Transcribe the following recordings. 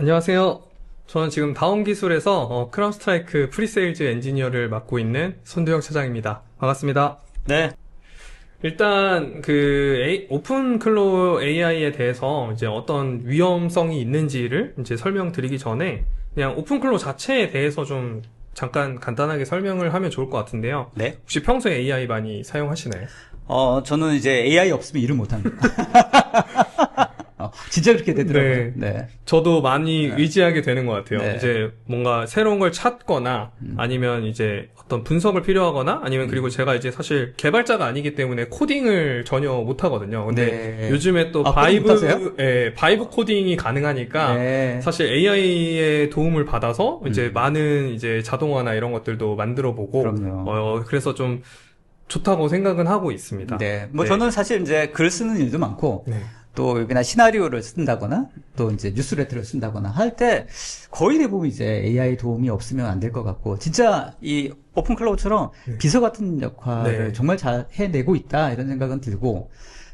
안녕하세요. 저는 지금 다운기술에서 크라운 스트라이크 프리세일즈 엔지니어를 맡고 있는 손두영 차장입니다. 반갑습니다. 네. 일단 오픈 클로우 AI에 대해서 이제 어떤 위험성이 있는지를 이제 설명드리기 전에 그냥 오픈 클로우 자체에 대해서 좀 잠깐 간단하게 설명을 하면 좋을 것 같은데요. 네. 혹시 평소에 AI 많이 사용하시나요? 저는 이제 AI 없으면 일을 못합니다. 진짜 그렇게 되더라고요. 네. 저도 많이 네. 의지하게 되는 것 같아요. 네. 이제 뭔가 새로운 걸 찾거나 아니면 이제 어떤 분석을 필요하거나 아니면 그리고 제가 이제 사실 개발자가 아니기 때문에 코딩을 전혀 못 하거든요. 근데 네. 요즘에 또 코딩 못하세요? 바이브 코딩이 가능하니까 네. 사실 AI의 도움을 받아서 이제 많은 이제 자동화나 이런 것들도 만들어 보고 그럼요. 그래서 좀 좋다고 생각은 하고 있습니다. 네. 네. 저는 사실 이제 글 쓰는 일도 많고, 네. 또 여기나 시나리오를 쓴다거나, 또 이제 뉴스레터를 쓴다거나 할 때 거의 대부분 이제 AI 도움이 없으면 안 될 것 같고, 진짜 이 오픈 클라우드처럼 비서 같은 역할을 네. 정말 잘 해내고 있다, 이런 생각은 들고,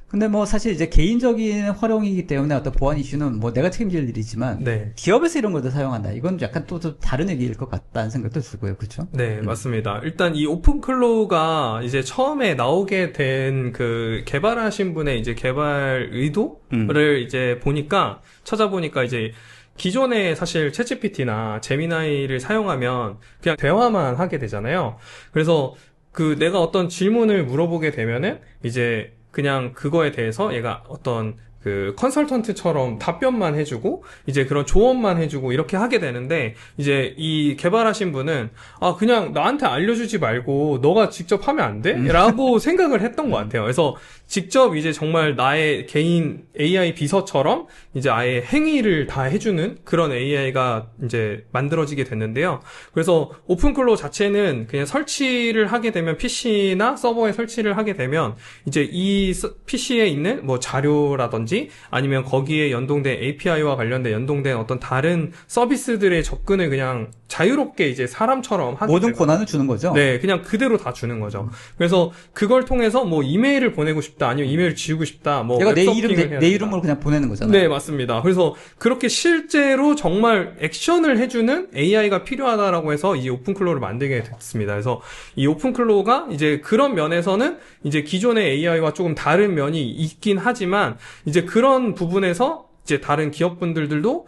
근데 사실 이제 개인적인 활용이기 때문에 어떤 보안 이슈는 내가 책임질 일이지만, 네. 기업에서 이런 걸 더 사용한다. 이건 약간 또 다른 얘기일 것 같다는 생각도 들고요. 그렇죠? 네, 맞습니다. 일단 이 오픈클로우가 이제 처음에 나오게 된 그 개발하신 분의 이제 개발 의도를 이제 찾아보니까 이제 기존에 사실 챗GPT나 제미나이를 사용하면 그냥 대화만 하게 되잖아요. 그래서 내가 어떤 질문을 물어보게 되면은 이제 그냥 그거에 대해서 얘가 어떤 컨설턴트처럼 답변만 해주고, 이제 그런 조언만 해주고, 이렇게 하게 되는데, 이제 이 개발하신 분은, 그냥 나한테 알려주지 말고, 너가 직접 하면 안 돼? 라고 생각을 했던 것 같아요. 그래서 직접 이제 정말 나의 개인 AI 비서처럼, 이제 아예 행위를 다 해주는 그런 AI가 이제 만들어지게 됐는데요. 그래서 오픈클로우 자체는 그냥 설치를 하게 되면 PC나 서버에 설치를 하게 되면, 이제 이 PC에 있는 자료라든지 아니면 거기에 연동된 API와 관련된 연동된 어떤 다른 서비스들의 접근을 그냥 자유롭게 이제 사람처럼 하게 모든 되고, 권한을 주는 거죠? 네, 그냥 그대로 다 주는 거죠. 그래서 그걸 통해서 이메일을 보내고 싶다, 아니면 이메일을 지우고 싶다, 얘가 웹서핑을 해야 내 된다. 이름으로 그냥 보내는 거잖아요. 네, 맞습니다. 그래서 그렇게 실제로 정말 액션을 해주는 AI가 필요하다라고 해서 이 오픈클로우를 만들게 됐습니다. 그래서 이 오픈클로우가 이제 그런 면에서는 이제 기존의 AI와 조금 다른 면이 있긴 하지만 이제 그런 부분에서 이제 다른 기업분들도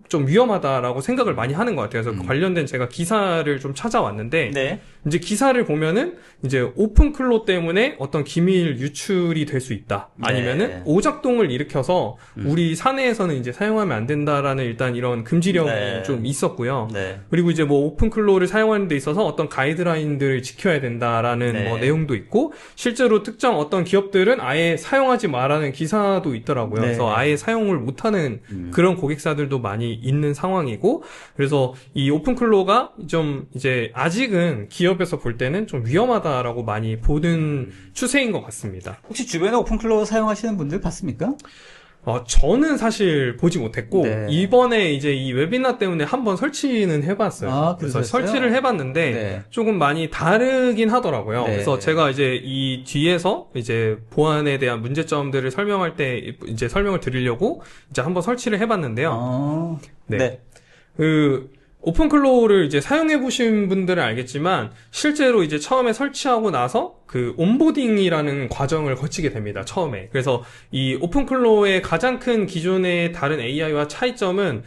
좀 위험하다라고 생각을 많이 하는 것 같아요. 그래서 관련된 제가 기사를 좀 찾아왔는데, 네. 이제 기사를 보면은 이제 오픈클로우 때문에 어떤 기밀 유출이 될 수 있다. 아니면은 네. 오작동을 일으켜서 우리 사내에서는 이제 사용하면 안 된다라는 일단 이런 금지령이 네. 좀 있었고요. 네. 그리고 이제 오픈클로우를 사용하는 데 있어서 어떤 가이드라인들을 지켜야 된다라는 네. 내용도 있고, 실제로 특정 어떤 기업들은 아예 사용하지 말라는 기사도 있더라고요. 네. 그래서 아예 사용을 못하는 그런 고객사들도 많이 있는 상황이고, 그래서 이 오픈클로우가 좀 이제 아직은 기업에서 볼 때는 좀 위험하다라고 많이 보는 추세인 것 같습니다. 혹시 주변에 오픈클로우 사용하시는 분들 봤습니까? 저는 사실 보지 못했고, 네. 이번에 이제 이 웨비나 때문에 한번 설치는 해봤어요. 그래서 그러셨어요? 설치를 해봤는데, 네. 조금 많이 다르긴 하더라고요. 네. 그래서 제가 이제 이 뒤에서 이제 보안에 대한 문제점들을 설명할 때 이제 설명을 드리려고 이제 한번 설치를 해봤는데요. 네. 오픈클로우를 이제 사용해보신 분들은 알겠지만, 실제로 이제 처음에 설치하고 나서 온보딩이라는 과정을 거치게 됩니다, 처음에. 그래서 이 오픈클로우의 가장 큰 기존의 다른 AI와 차이점은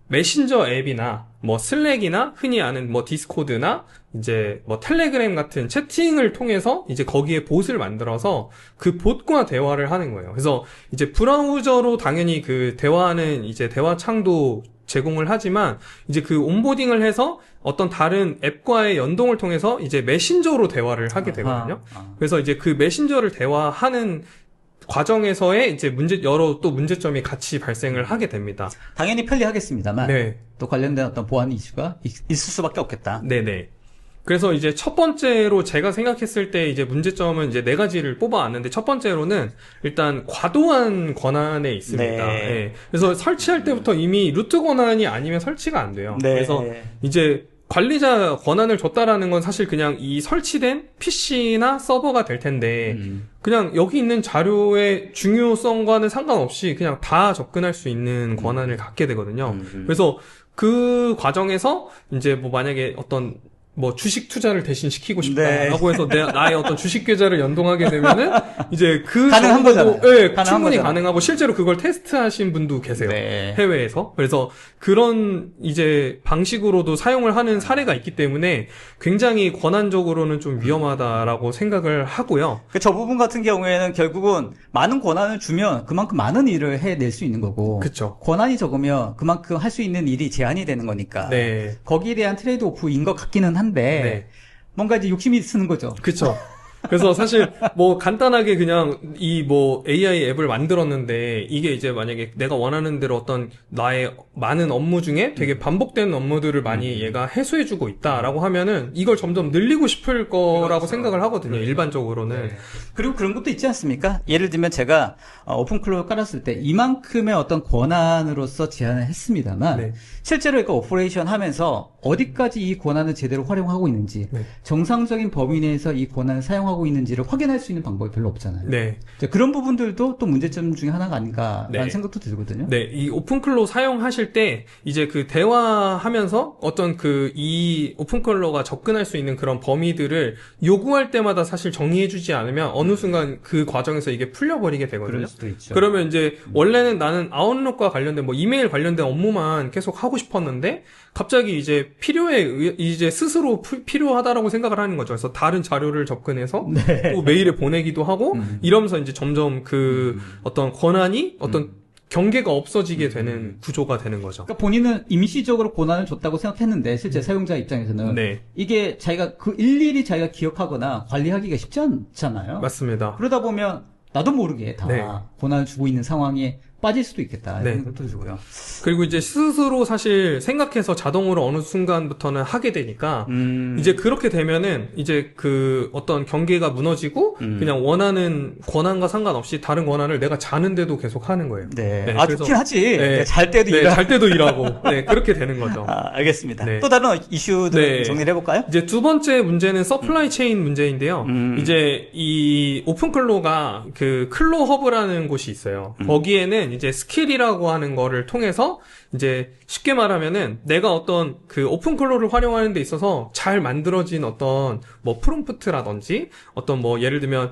메신저 앱이나 슬랙이나 흔히 아는 디스코드나 이제 텔레그램 같은 채팅을 통해서 이제 거기에 봇을 만들어서 그 봇과 대화를 하는 거예요. 그래서 이제 브라우저로 당연히 대화하는 이제 대화 창도 제공을 하지만 이제 온보딩을 해서 어떤 다른 앱과의 연동을 통해서 이제 메신저로 대화를 하게 되거든요. 그래서 이제 메신저를 대화하는 과정에서의 이제 여러 또 문제점이 같이 발생을 하게 됩니다. 당연히 편리하겠습니다만 네. 또 관련된 어떤 보안 이슈가 있을 수밖에 없겠다. 네네. 그래서 이제 첫 번째로 제가 생각했을 때 이제 문제점은 이제 4가지를 뽑아왔는데, 첫 번째로는 일단 과도한 권한에 있습니다. 네. 네. 그래서 설치할 때부터 이미 루트 권한이 아니면 설치가 안 돼요. 네. 그래서 이제 관리자 권한을 줬다라는 건 사실 그냥 이 설치된 PC나 서버가 될 텐데 그냥 여기 있는 자료의 중요성과는 상관없이 그냥 다 접근할 수 있는 권한을 갖게 되거든요. 그래서 그 과정에서 이제 뭐 만약에 어떤 뭐 주식 투자를 대신 시키고 싶다라고 해서 나의 어떤 주식 계좌를 연동하게 되면은 이제 그 가능한 정도도 거잖아요. 예, 가능한 충분히 거잖아요. 가능하고 실제로 그걸 테스트하신 분도 계세요. 네. 해외에서. 그래서 그런 이제 방식으로도 사용을 하는 사례가 있기 때문에 굉장히 권한적으로는 좀 위험하다라고 생각을 하고요. 저 부분 같은 경우에는 결국은 많은 권한을 주면 그만큼 많은 일을 해낼 수 있는 거고. 그쵸. 권한이 적으면 그만큼 할 수 있는 일이 제한이 되는 거니까. 네. 거기에 대한 트레이드 오프인 것 같기는 한데. 네. 뭔가 이제 욕심이 쓰는 거죠. 그쵸. 그래서 사실 뭐 간단하게 그냥 이 뭐 AI 앱을 만들었는데 이게 이제 만약에 내가 원하는 대로 어떤 나의 많은 업무 중에 되게 반복되는 업무들을 많이 얘가 해소해주고 있다라고 하면은 이걸 점점 늘리고 싶을 거라고 그렇죠. 생각을 하거든요. 일반적으로는. 그리고 그런 것도 있지 않습니까? 예를 들면 제가 오픈클로우를 깔았을 때 이만큼의 어떤 권한으로서 제안을 했습니다만 네. 실제로 이거 오퍼레이션 하면서 어디까지 이 권한을 제대로 활용하고 있는지 네. 정상적인 범위 내에서 이 권한을 사용하고 있는지를 확인할 수 있는 방법이 별로 없잖아요. 네. 그런 부분들도 또 문제점 중에 하나가 아닌가라는 네. 생각도 들거든요. 네, 이 오픈클로 사용하실 때 이제 그 대화하면서 어떤 그 이 오픈클로가 접근할 수 있는 그런 범위들을 요구할 때마다 사실 정의해주지 않으면 어느 순간 그 과정에서 이게 풀려버리게 되거든요. 그럴 수도 있죠. 그러면 이제 원래는 나는 아웃룩과 관련된 뭐 이메일 관련된 업무만 계속 하고 싶었는데 갑자기 이제 이제 스스로 필요하다라고 생각을 하는 거죠. 그래서 다른 자료를 접근해서 또 메일에 보내기도 하고 이러면서 이제 점점 그 어떤 권한이 어떤 경계가 없어지게 되는 구조가 되는 거죠. 그러니까 본인은 임시적으로 권한을 줬다고 생각했는데 실제 사용자 입장에서는 네. 이게 자기가 그 일일이 자기가 기억하거나 관리하기가 쉽지 않잖아요. 맞습니다. 그러다 보면 나도 모르게 다 네. 권한을 주고 있는 상황에 빠질 수도 있겠다. 네. 이런 것도 들고요. 그리고 이제 스스로 사실 생각해서 자동으로 어느 순간부터는 하게 되니까 이제 그렇게 되면은 이제 그 어떤 경계가 무너지고 그냥 원하는 권한과 상관없이 다른 권한을 내가 자는데도 계속 하는 거예요. 네. 네, 아, 그래서- 좋긴 하지. 네. 네, 잘 때도 네, 일하고. 잘 때도 일하고. 네, 그렇게 되는 거죠. 아, 알겠습니다. 네. 또 다른 이슈들 네. 정리를 해볼까요? 이제 두 번째 문제는 서플라이 체인 문제인데요. 이제 이 오픈클로가 그 클로 허브라는 곳이 있어요. 거기에는 이제 스킬이라고 하는 거를 통해서 이제 쉽게 말하면은 내가 어떤 그 오픈클로를 활용하는 데 있어서 잘 만들어진 어떤 뭐 프롬프트라든지 어떤 뭐 예를 들면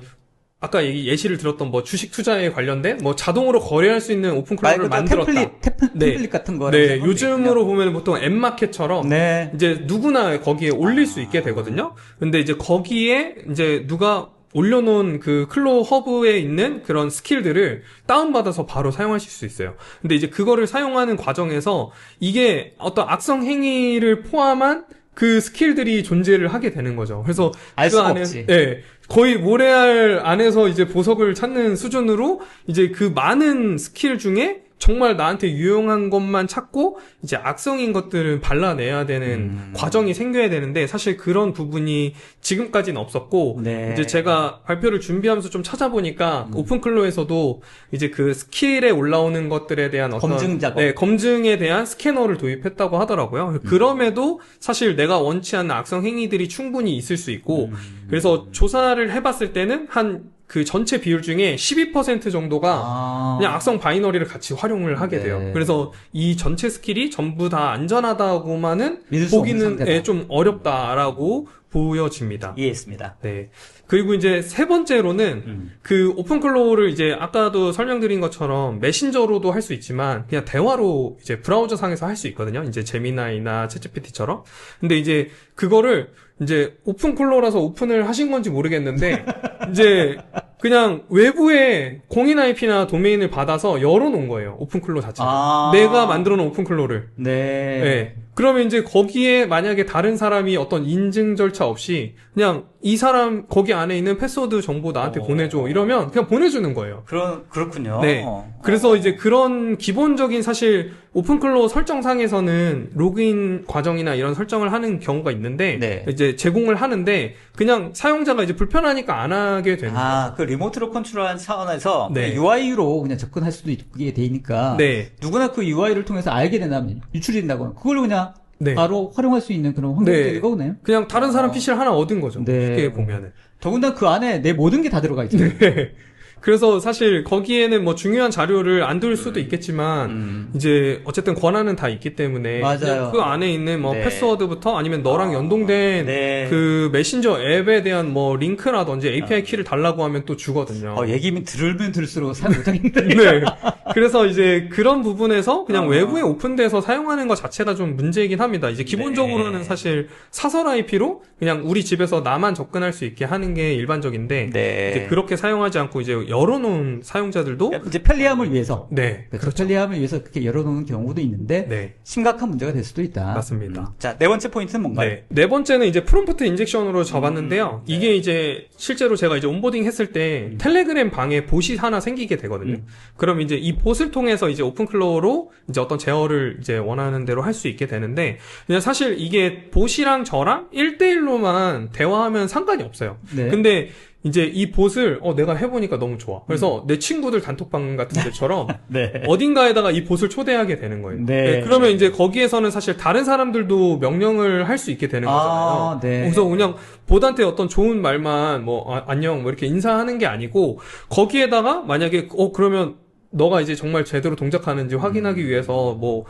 아까 예시를 들었던 뭐 주식 투자에 관련된 뭐 자동으로 거래할 수 있는 오픈클로를 만들었다. 템플릿 같은 거. 네, 요즘으로 보면 보통 앱마켓처럼 네. 이제 누구나 거기에 올릴 수 있게 되거든요. 근데 이제 거기에 이제 누가 올려놓은 그 클로 허브에 있는 그런 스킬들을 다운받아서 바로 사용하실 수 있어요. 근데 이제 그거를 사용하는 과정에서 이게 어떤 악성 행위를 포함한 그 스킬들이 존재를 하게 되는 거죠. 그래서 알 그 수가 안에, 없지. 예, 거의 모래알 안에서 이제 보석을 찾는 수준으로 이제 그 많은 스킬 중에 정말 나한테 유용한 것만 찾고 이제 악성인 것들을 발라내야 되는 과정이 생겨야 되는데 사실 그런 부분이 지금까지는 없었고 네. 이제 제가 발표를 준비하면서 좀 찾아보니까 오픈클로에서도 이제 그 스킬에 올라오는 것들에 대한 어떤 검증 작업. 네, 검증에 대한 스캐너를 도입했다고 하더라고요. 그럼에도 사실 내가 원치 않는 악성 행위들이 충분히 있을 수 있고 그래서 조사를 해봤을 때는 한 그 전체 비율 중에 12% 정도가 그냥 악성 바이너리를 같이 활용을 하게 네. 돼요. 그래서 이 전체 스킬이 전부 다 안전하다고만은 믿을 수 없는 보기는 상태다. 예, 좀 어렵다라고 보여집니다. 이해했습니다. 네. 그리고 이제 세 번째로는 그 오픈클로우를 이제 아까도 설명드린 것처럼 메신저로도 할 수 있지만 그냥 대화로 이제 브라우저 상에서 할 수 있거든요. 이제 제미나이나 챗GPT처럼. 근데 이제 그거를 이제 오픈클로우라서 오픈을 하신 건지 모르겠는데 이제 그냥 외부에 공인 IP나 도메인을 받아서 열어놓은 거예요. 오픈클로우 자체를. 내가 만들어놓은 오픈클로우를. 네. 네. 그러면 이제 거기에 만약에 다른 사람이 어떤 인증 절차 없이 그냥 이 사람 거기 안에 있는 패스워드 정보 나한테 보내줘 이러면 그냥 보내주는 거예요. 그렇군요. 네. 그래서 이제 그런 기본적인 사실 오픈클로우 설정상에서는 로그인 과정이나 이런 설정을 하는 경우가 있는데 네. 이제 제공을 하는데 그냥 사용자가 이제 불편하니까 안 하게 되는 거예요. 그 리모트로 컨트롤한 차원에서 네. UI로 그냥 접근할 수도 있게 돼 있으니까 네. 누구나 그 UI를 통해서 알게 된다면 유출이 된다거나 그걸로 그냥 네. 바로 활용할 수 있는 그런 환경적인 네. 거네요. 그냥 다른 사람 PC를 하나 얻은 거죠. 네. 쉽게 보면은. 더군다나 그 안에 내 모든 게 다 들어가 있죠. 네. 그래서 사실 거기에는 뭐 중요한 자료를 안 둘 수도 있겠지만 이제 어쨌든 권한은 다 있기 때문에 맞아요. 그냥 그 안에 있는 뭐 네. 패스워드부터 아니면 너랑 연동된 네. 그 메신저 앱에 대한 뭐 링크라든지 API 키를 달라고 하면 또 주거든요. 얘기면 들으면 들을수록 사용 못하겠는데. 네. 그래서 이제 그런 부분에서 그냥 외부에 오픈돼서 사용하는 것 자체가 좀 문제이긴 합니다. 이제 기본적으로는 네. 사실 사설 IP로 그냥 우리 집에서 나만 접근할 수 있게 하는 게 일반적인데 네. 이제 그렇게 사용하지 않고 이제 열어놓은 사용자들도 이제 편리함을 위해서. 네. 그렇죠. 편리함을 위해서 그렇게 열어놓는 경우도 있는데 네. 심각한 문제가 될 수도 있다. 맞습니다. 자, 네 번째 포인트는 뭔가요? 네 번째는 이제 프롬프트 인젝션으로 잡았는데요. 이게 이제 실제로 제가 이제 온보딩 했을 때 텔레그램 방에 봇이 하나 생기게 되거든요. 그럼 이제 이 봇을 통해서 이제 오픈클로우로 이제 어떤 제어를 이제 원하는 대로 할 수 있게 되는데 그냥 사실 이게 봇이랑 저랑 1대1로만 대화하면 상관이 없어요. 네. 근데 이제 이 봇을 내가 해보니까 너무 좋아. 그래서 내 친구들 단톡방 같은 데처럼 네. 어딘가에다가 이 봇을 초대하게 되는 거예요. 네. 그러면 이제 거기에서는 사실 다른 사람들도 명령을 할 수 있게 되는 거잖아요. 네. 그래서 그냥 봇한테 어떤 좋은 말만 뭐 안녕 뭐 이렇게 인사하는 게 아니고 거기에다가 만약에 그러면 너가 이제 정말 제대로 동작하는지 확인하기 위해서 뭐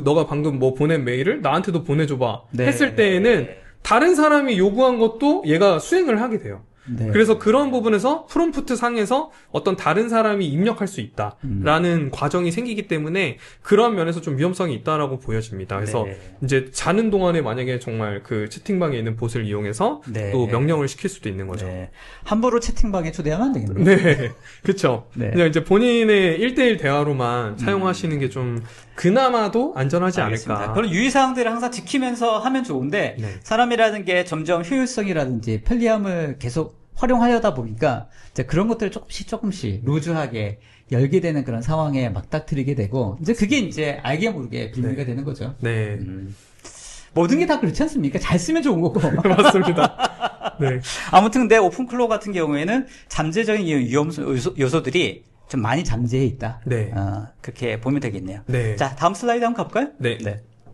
너가 방금 뭐 보낸 메일을 나한테도 보내줘봐 네. 했을 때에는 다른 사람이 요구한 것도 얘가 수행을 하게 돼요. 네. 그래서 그런 부분에서 프롬프트 상에서 어떤 다른 사람이 입력할 수 있다라는 과정이 생기기 때문에 그런 면에서 좀 위험성이 있다라고 보여집니다. 그래서 네. 이제 자는 동안에 만약에 정말 그 채팅방에 있는 봇을 이용해서 네. 또 명령을 시킬 수도 있는 거죠. 네. 함부로 채팅방에 초대하면 안 되겠네요. 네, 그렇죠. 네. 그냥 이제 본인의 1대1 대화로만 사용하시는 게 좀 그나마도 안전하지 알겠습니다. 않을까. 그런 유의사항들을 항상 지키면서 하면 좋은데 네. 사람이라는 게 점점 효율성이라든지 편리함을 계속 활용하려다 보니까 이제 그런 것들을 조금씩 루즈하게 열게 되는 그런 상황에 막닥뜨리게 되고 이제 그게 이제 알게 모르게 빌미가 되는 거죠. 네, 모든 게 다 그렇지 않습니까? 잘 쓰면 좋은 거고. 맞습니다. 네, 아무튼 근데 오픈클로우 같은 경우에는 잠재적인 위험 요소들이 좀 많이 잠재해 있다. 네. 그렇게 보면 되겠네요. 네. 자, 다음 슬라이드 한번 가볼까요? 네.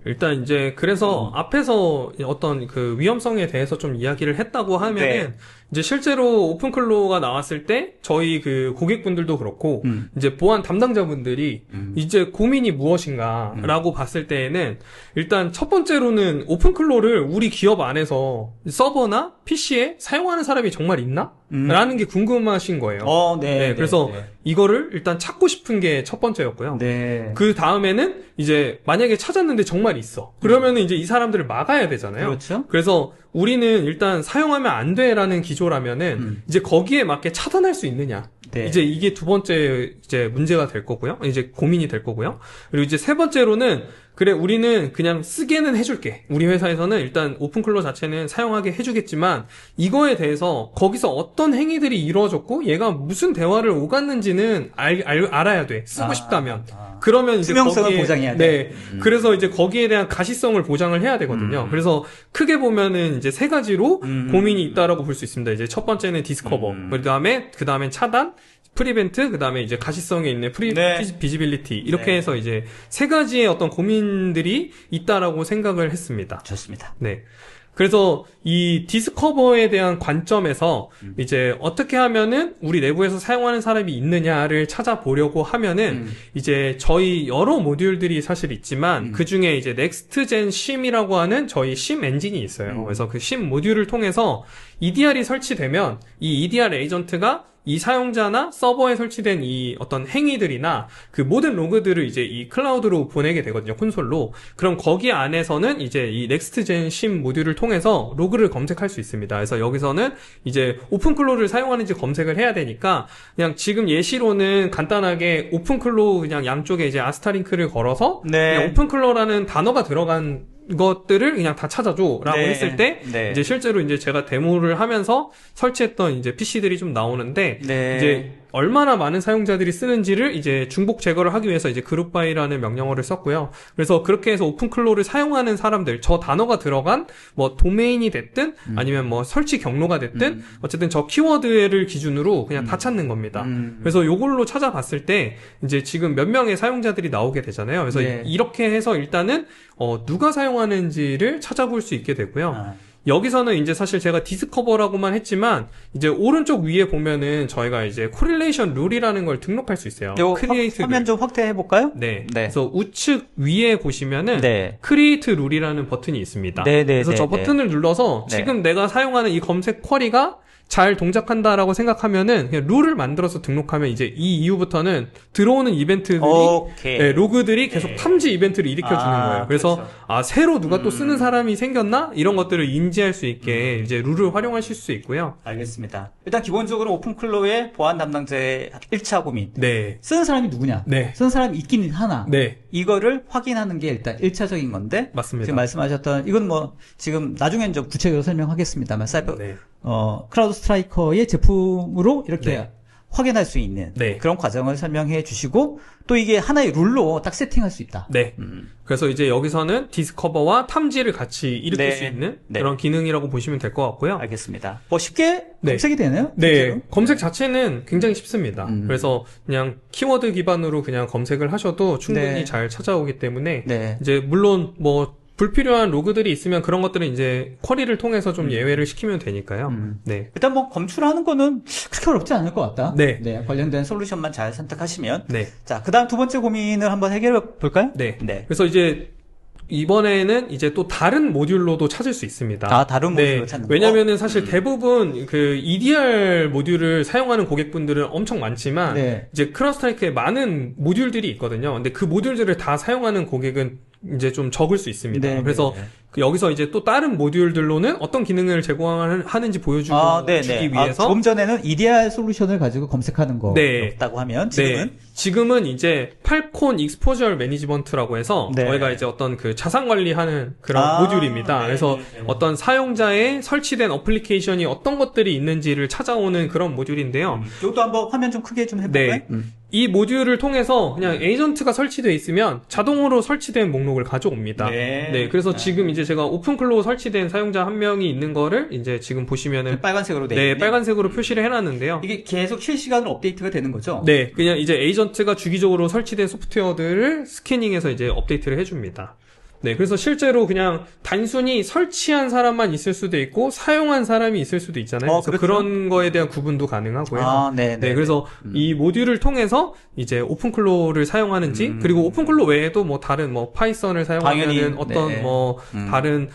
일단 이제 그래서 앞에서 어떤 그 위험성에 대해서 좀 이야기를 했다고 하면은 네. 이제 실제로 오픈클로우가 나왔을 때 저희 그 고객분들도 그렇고 이제 보안 담당자분들이 이제 고민이 무엇인가라고 봤을 때에는 일단 첫 번째로는 오픈클로우를 우리 기업 안에서 서버나 PC에 사용하는 사람이 정말 있나? 라는 게 궁금하신 거예요. 네. 그래서 이거를 일단 찾고 싶은 게 첫 번째였고요. 네. 그 다음에는 이제 만약에 찾았는데 정말 있어. 그러면은 이제 이 사람들을 막아야 되잖아요. 그렇죠. 그래서 우리는 일단 사용하면 안 돼라는 기조라면은 이제 거기에 맞게 차단할 수 있느냐. 네. 이제 이게 두 번째 이제 문제가 될 거고요. 이제 고민이 될 거고요. 그리고 이제 세 번째로는 그래 우리는 그냥 쓰게는 해줄게. 우리 회사에서는 일단 오픈클로우 자체는 사용하게 해주겠지만 이거에 대해서 거기서 어떤 행위들이 이루어졌고 얘가 무슨 대화를 오갔는지는 알아야 돼. 쓰고 싶다면. 그러면 이제 투명성을 거기에, 보장해야 돼. 네. 그래서 이제 거기에 대한 가시성을 보장을 해야 되거든요. 그래서 크게 보면은 이제 세 가지로 고민이 있다라고 볼 수 있습니다. 이제 첫 번째는 디스커버. 그 다음엔 차단. 프리벤트, 그 다음에 이제 가시성에 있는 비지빌리티, 이렇게 해서 이제 세 가지의 어떤 고민들이 있다라고 생각을 했습니다. 좋습니다. 네. 그래서 이 디스커버에 대한 관점에서 이제 어떻게 하면은 우리 내부에서 사용하는 사람이 있느냐를 찾아보려고 하면은 이제 저희 여러 모듈들이 사실 있지만 그 중에 이제 넥스트젠 심이라고 하는 저희 심 엔진이 있어요. 그래서 그 심 모듈을 통해서 EDR이 설치되면 이 EDR 에이전트가 이 사용자나 서버에 설치된 이 어떤 행위들이나 그 모든 로그들을 이제 이 클라우드로 보내게 되거든요, 콘솔로. 그럼 거기 안에서는 이제 이 넥스트젠 심 모듈을 통해서 로그를 검색할 수 있습니다. 그래서 여기서는 이제 오픈클로우를 사용하는지 검색을 해야 되니까 그냥 지금 예시로는 간단하게 오픈클로우 그냥 양쪽에 이제 아스타링크를 걸어서 그냥 오픈클로우라는 단어가 들어간 것들을 그냥 다 찾아줘라고 했을 때 이제 실제로 이제 제가 데모를 하면서 설치했던 이제 PC들이 좀 나오는데 이제 얼마나 많은 사용자들이 쓰는지를 이제 중복 제거를 하기 위해서 이제 그룹 바이라는 명령어를 썼고요. 그래서 그렇게 해서 오픈클로를 사용하는 사람들, 저 단어가 들어간 뭐 도메인이 됐든 아니면 뭐 설치 경로가 됐든 어쨌든 저 키워드를 기준으로 그냥 다 찾는 겁니다. 그래서 요걸로 찾아봤을 때 이제 지금 몇 명의 사용자들이 나오게 되잖아요. 그래서 네. 이렇게 해서 일단은 누가 사용하는지를 찾아볼 수 있게 되고요. 여기서는 이제 사실 제가 디스커버라고만 했지만 이제 오른쪽 위에 보면은 저희가 이제 코릴레이션 룰이라는 걸 등록할 수 있어요. 크리에이트 룰. 화면 좀 확대해 볼까요? 네. 네. 그래서 우측 위에 보시면은 네. 크리에이트 룰이라는 버튼이 있습니다. 네, 네, 그래서 네, 저 네. 버튼을 눌러서 네. 지금 내가 사용하는 이 검색 쿼리가 잘 동작한다라고 생각하면은 그냥 룰을 만들어서 등록하면 이제 이 이후부터는 들어오는 이벤트들이 오케이. 네, 로그들이 계속 네. 탐지 이벤트를 일으켜주는 아, 거예요. 그래서 그렇죠. 새로 누가 또 쓰는 사람이 생겼나? 이런 것들을 인지할 수 있게 이제 룰을 활용하실 수 있고요. 알겠습니다. 일단 기본적으로 오픈클로의 보안 담당자의 1차 고민. 네. 쓰는 사람이 누구냐? 네. 쓰는 사람이 있긴 하나? 네. 이거를 확인하는 게 일단 1차적인 건데. 맞습니다. 지금 말씀하셨던, 이건 뭐, 지금 나중엔 좀 구체적으로 설명하겠습니다만, 사이버, 네. 크라우드 스트라이커의 제품으로 이렇게 네. 확인할 수 있는 네. 그런 과정을 설명해 주시고, 또 이게 하나의 룰로 딱 세팅할 수 있다. 네. 그래서 이제 여기서는 디스커버와 탐지를 같이 일으킬 네. 수 있는 네. 그런 기능이라고 보시면 될 것 같고요. 알겠습니다. 뭐 쉽게 네. 검색이 되나요? 네. 실제로? 검색 자체는 굉장히 쉽습니다. 그래서 그냥 키워드 기반으로 그냥 검색을 하셔도 충분히 네. 잘 찾아오기 때문에 네. 이제 물론 뭐 불필요한 로그들이 있으면 그런 것들은 이제 쿼리를 통해서 좀 예외를 시키면 되니까요. 네. 일단 뭐 검출하는 거는 그렇게 어렵지 않을 것 같다. 네. 관련된 솔루션만 잘 선택하시면. 네. 자, 그 다음 두 번째 고민을 한번 해결해 볼까요? 네. 네. 그래서 이제 이번에는 이제 또 다른 모듈로도 찾을 수 있습니다. 아, 다른 모듈로 네. 찾는 거? 왜냐면은 사실 대부분 그 EDR 모듈을 사용하는 고객분들은 엄청 많지만 네. 이제 크라우드스트라이크에 많은 모듈들이 있거든요. 근데 그 모듈들을 다 사용하는 고객은 이제 좀 적을 수 있습니다. 네, 그래서 네, 네. 여기서 이제 또 다른 모듈들로는 어떤 기능을 제공하는지 보여주기 네네. 위해서 조금전에는 EDR 솔루션을 가지고 검색하는 거. 네. 있다고 하면 지금은 네. 지금은 이제 팔콘 익스포저 매니지먼트라고 해서 네. 저희가 이제 어떤 그 자산 관리하는 그런 모듈입니다. 네, 그래서 네, 네. 어떤 사용자의 설치된 어플리케이션이 어떤 것들이 있는지를 찾아오는 그런 모듈인데요. 이것도 한번 화면 좀 크게 좀 해볼까요? 네. 이 모듈을 통해서 그냥 에이전트가 설치되어 있으면 자동으로 설치된 목록을 가져옵니다. 네. 그래서 지금 이제 제가 오픈클로우 설치된 사용자 한 명이 있는 거를 이제 지금 보시면은 빨간색으로 돼 네, 있는 빨간색으로 표시를 해놨는데요. 이게 계속 실시간으로 업데이트가 되는 거죠? 네, 그냥 이제 에이전트가 주기적으로 설치된 소프트웨어들을 스캐닝해서 이제 업데이트를 해줍니다. 네, 그래서 실제로 그냥 단순히 설치한 사람만 있을 수도 있고 사용한 사람이 있을 수도 있잖아요. 그래서 그렇죠. 그런 거에 대한 구분도 가능하고요. 네. 네, 그래서 이 모듈을 통해서 이제 오픈클로우를 사용하는지 그리고 오픈클로우 외에도 뭐 다른 뭐 파이썬을 사용하는 당연히, 어떤 네. 뭐 다른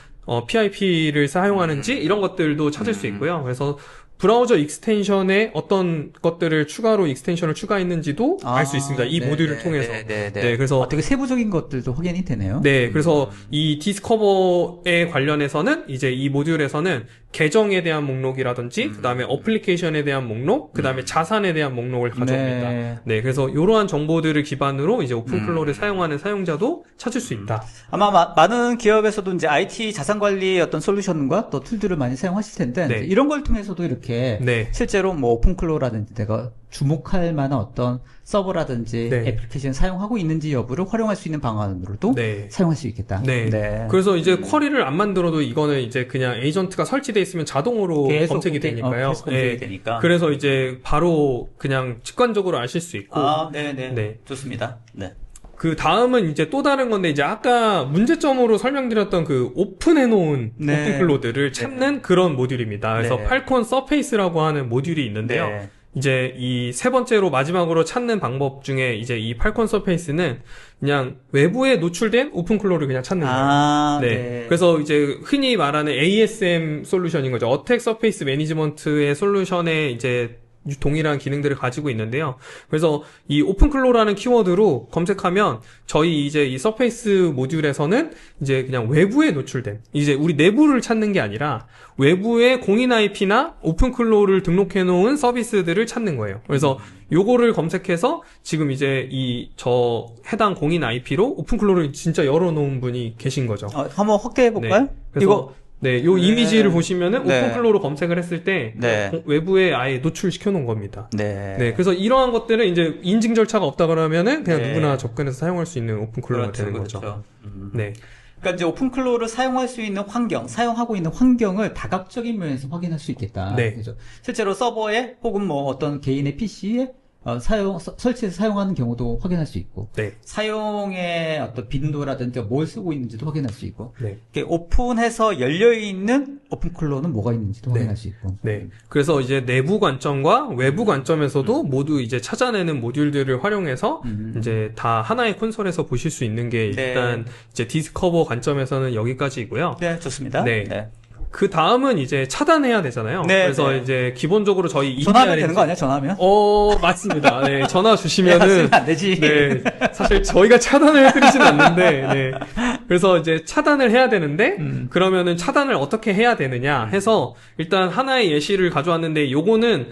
PIP를 사용하는지 이런 것들도 찾을 수 있고요. 그래서 브라우저 익스텐션에 어떤 것들을 추가로 익스텐션을 추가했는지도 알 수 있습니다. 이 모듈을 통해서. 네, 그래서 되게 세부적인 것들도 확인이 되네요. 네, 그래서 이 디스커버에 관련해서는 이제 이 모듈에서는 계정에 대한 목록이라든지 그다음에 어플리케이션에 대한 목록, 그다음에 자산에 대한 목록을 가져옵니다. 네, 그래서 이러한 정보들을 기반으로 이제 오픈클로우를 사용하는 사용자도 찾을 수 있다. 아마 많은 기업에서도 이제 IT 자산 관리의 어떤 솔루션과 또 툴들을 많이 사용하실 텐데 네. 이런 걸 통해서도 이렇게 네. 실제로 뭐 오픈클로우라든지 내가 주목할 만한 어떤 서버라든지 네. 애플리케이션 사용하고 있는지 여부를 활용할 수 있는 방안으로도 네. 사용할 수 있겠다. 네. 네. 그래서 이제 쿼리를 안 만들어도 이거는 이제 그냥 에이전트가 설치돼 있으면 자동으로 계속 검색이 되니까요. 계속 검색이 되니까. 그래서 이제 바로 그냥 직관적으로 아실 수 있고. 네네. 네. 좋습니다. 네. 그 다음은 이제 또 다른 건데 이제 아까 문제점으로 설명드렸던 그 오픈해놓은 네. 오픈클로드를 찾는 그런 모듈입니다. 그래서 네. 팔콘 서페이스라고 하는 모듈이 있는데요. 네. 이제 이 세 번째로 마지막으로 찾는 방법 중에 이제 이 팔콘 서페이스는 그냥 외부에 노출된 오픈클로우를 그냥 찾는 거예요. 네. 그래서 이제 흔히 말하는 ASM 솔루션인 거죠. 어택 서페이스 매니지먼트의 솔루션에 이제 동일한 기능들을 가지고 있는데요. 그래서 이 오픈클로우라는 키워드로 검색하면 저희 이제 이 서페이스 모듈에서는 이제 그냥 외부에 노출된 이제 우리 내부를 찾는 게 아니라 외부의 공인 IP나 오픈클로우를 등록해 놓은 서비스들을 찾는 거예요. 그래서 요거를 검색해서 지금 이제 저 해당 공인 IP로 오픈클로우를 진짜 열어놓은 분이 계신 거죠. 한번 확대해 볼까요? 네. 그래서 이거 네, 요 네. 이미지를 보시면은 네. 오픈클로우로 검색을 했을 때 네. 외부에 아예 노출시켜 놓은 겁니다. 네. 네, 그래서 이러한 것들은 이제 인증 절차가 없다 그러면은 그냥 네. 누구나 접근해서 사용할 수 있는 오픈클로우가 그렇죠, 되는 거죠. 그렇죠. 네, 그러니까 이제 오픈클로우를 사용할 수 있는 환경, 사용하고 있는 환경을 다각적인 면에서 확인할 수 있겠다. 네. 그죠? 실제로 서버에 혹은 뭐 어떤 개인의 PC에 설치해서 사용하는 경우도 확인할 수 있고, 네, 사용의 어떤 빈도라든지 뭘 쓰고 있는지도 확인할 수 있고, 네. 이렇게 오픈해서 열려있는 오픈클로우는 뭐가 있는지도 네. 확인할 수 있고. 네. 그래서 이제 내부 관점과 외부 관점에서도 모두 이제 찾아내는 모듈들을 활용해서 이제 다 하나의 콘솔에서 보실 수 있는 게 네. 일단 이제 디스커버 관점에서는 여기까지이고요. 네, 좋습니다. 네. 그 다음은 이제 차단해야 되잖아요. 네, 그래서 네. 이제 기본적으로 저희 전화하면 EDR 되는 거 아니야, 전화하면? 맞습니다. 네, 전화 주시면은 쓰면 안 되지. 네, 사실 저희가 차단을 해드리진 않는데, 네. 그래서 이제 차단을 해야 되는데, 그러면은 차단을 어떻게 해야 되느냐 해서, 일단 하나의 예시를 가져왔는데, 요거는,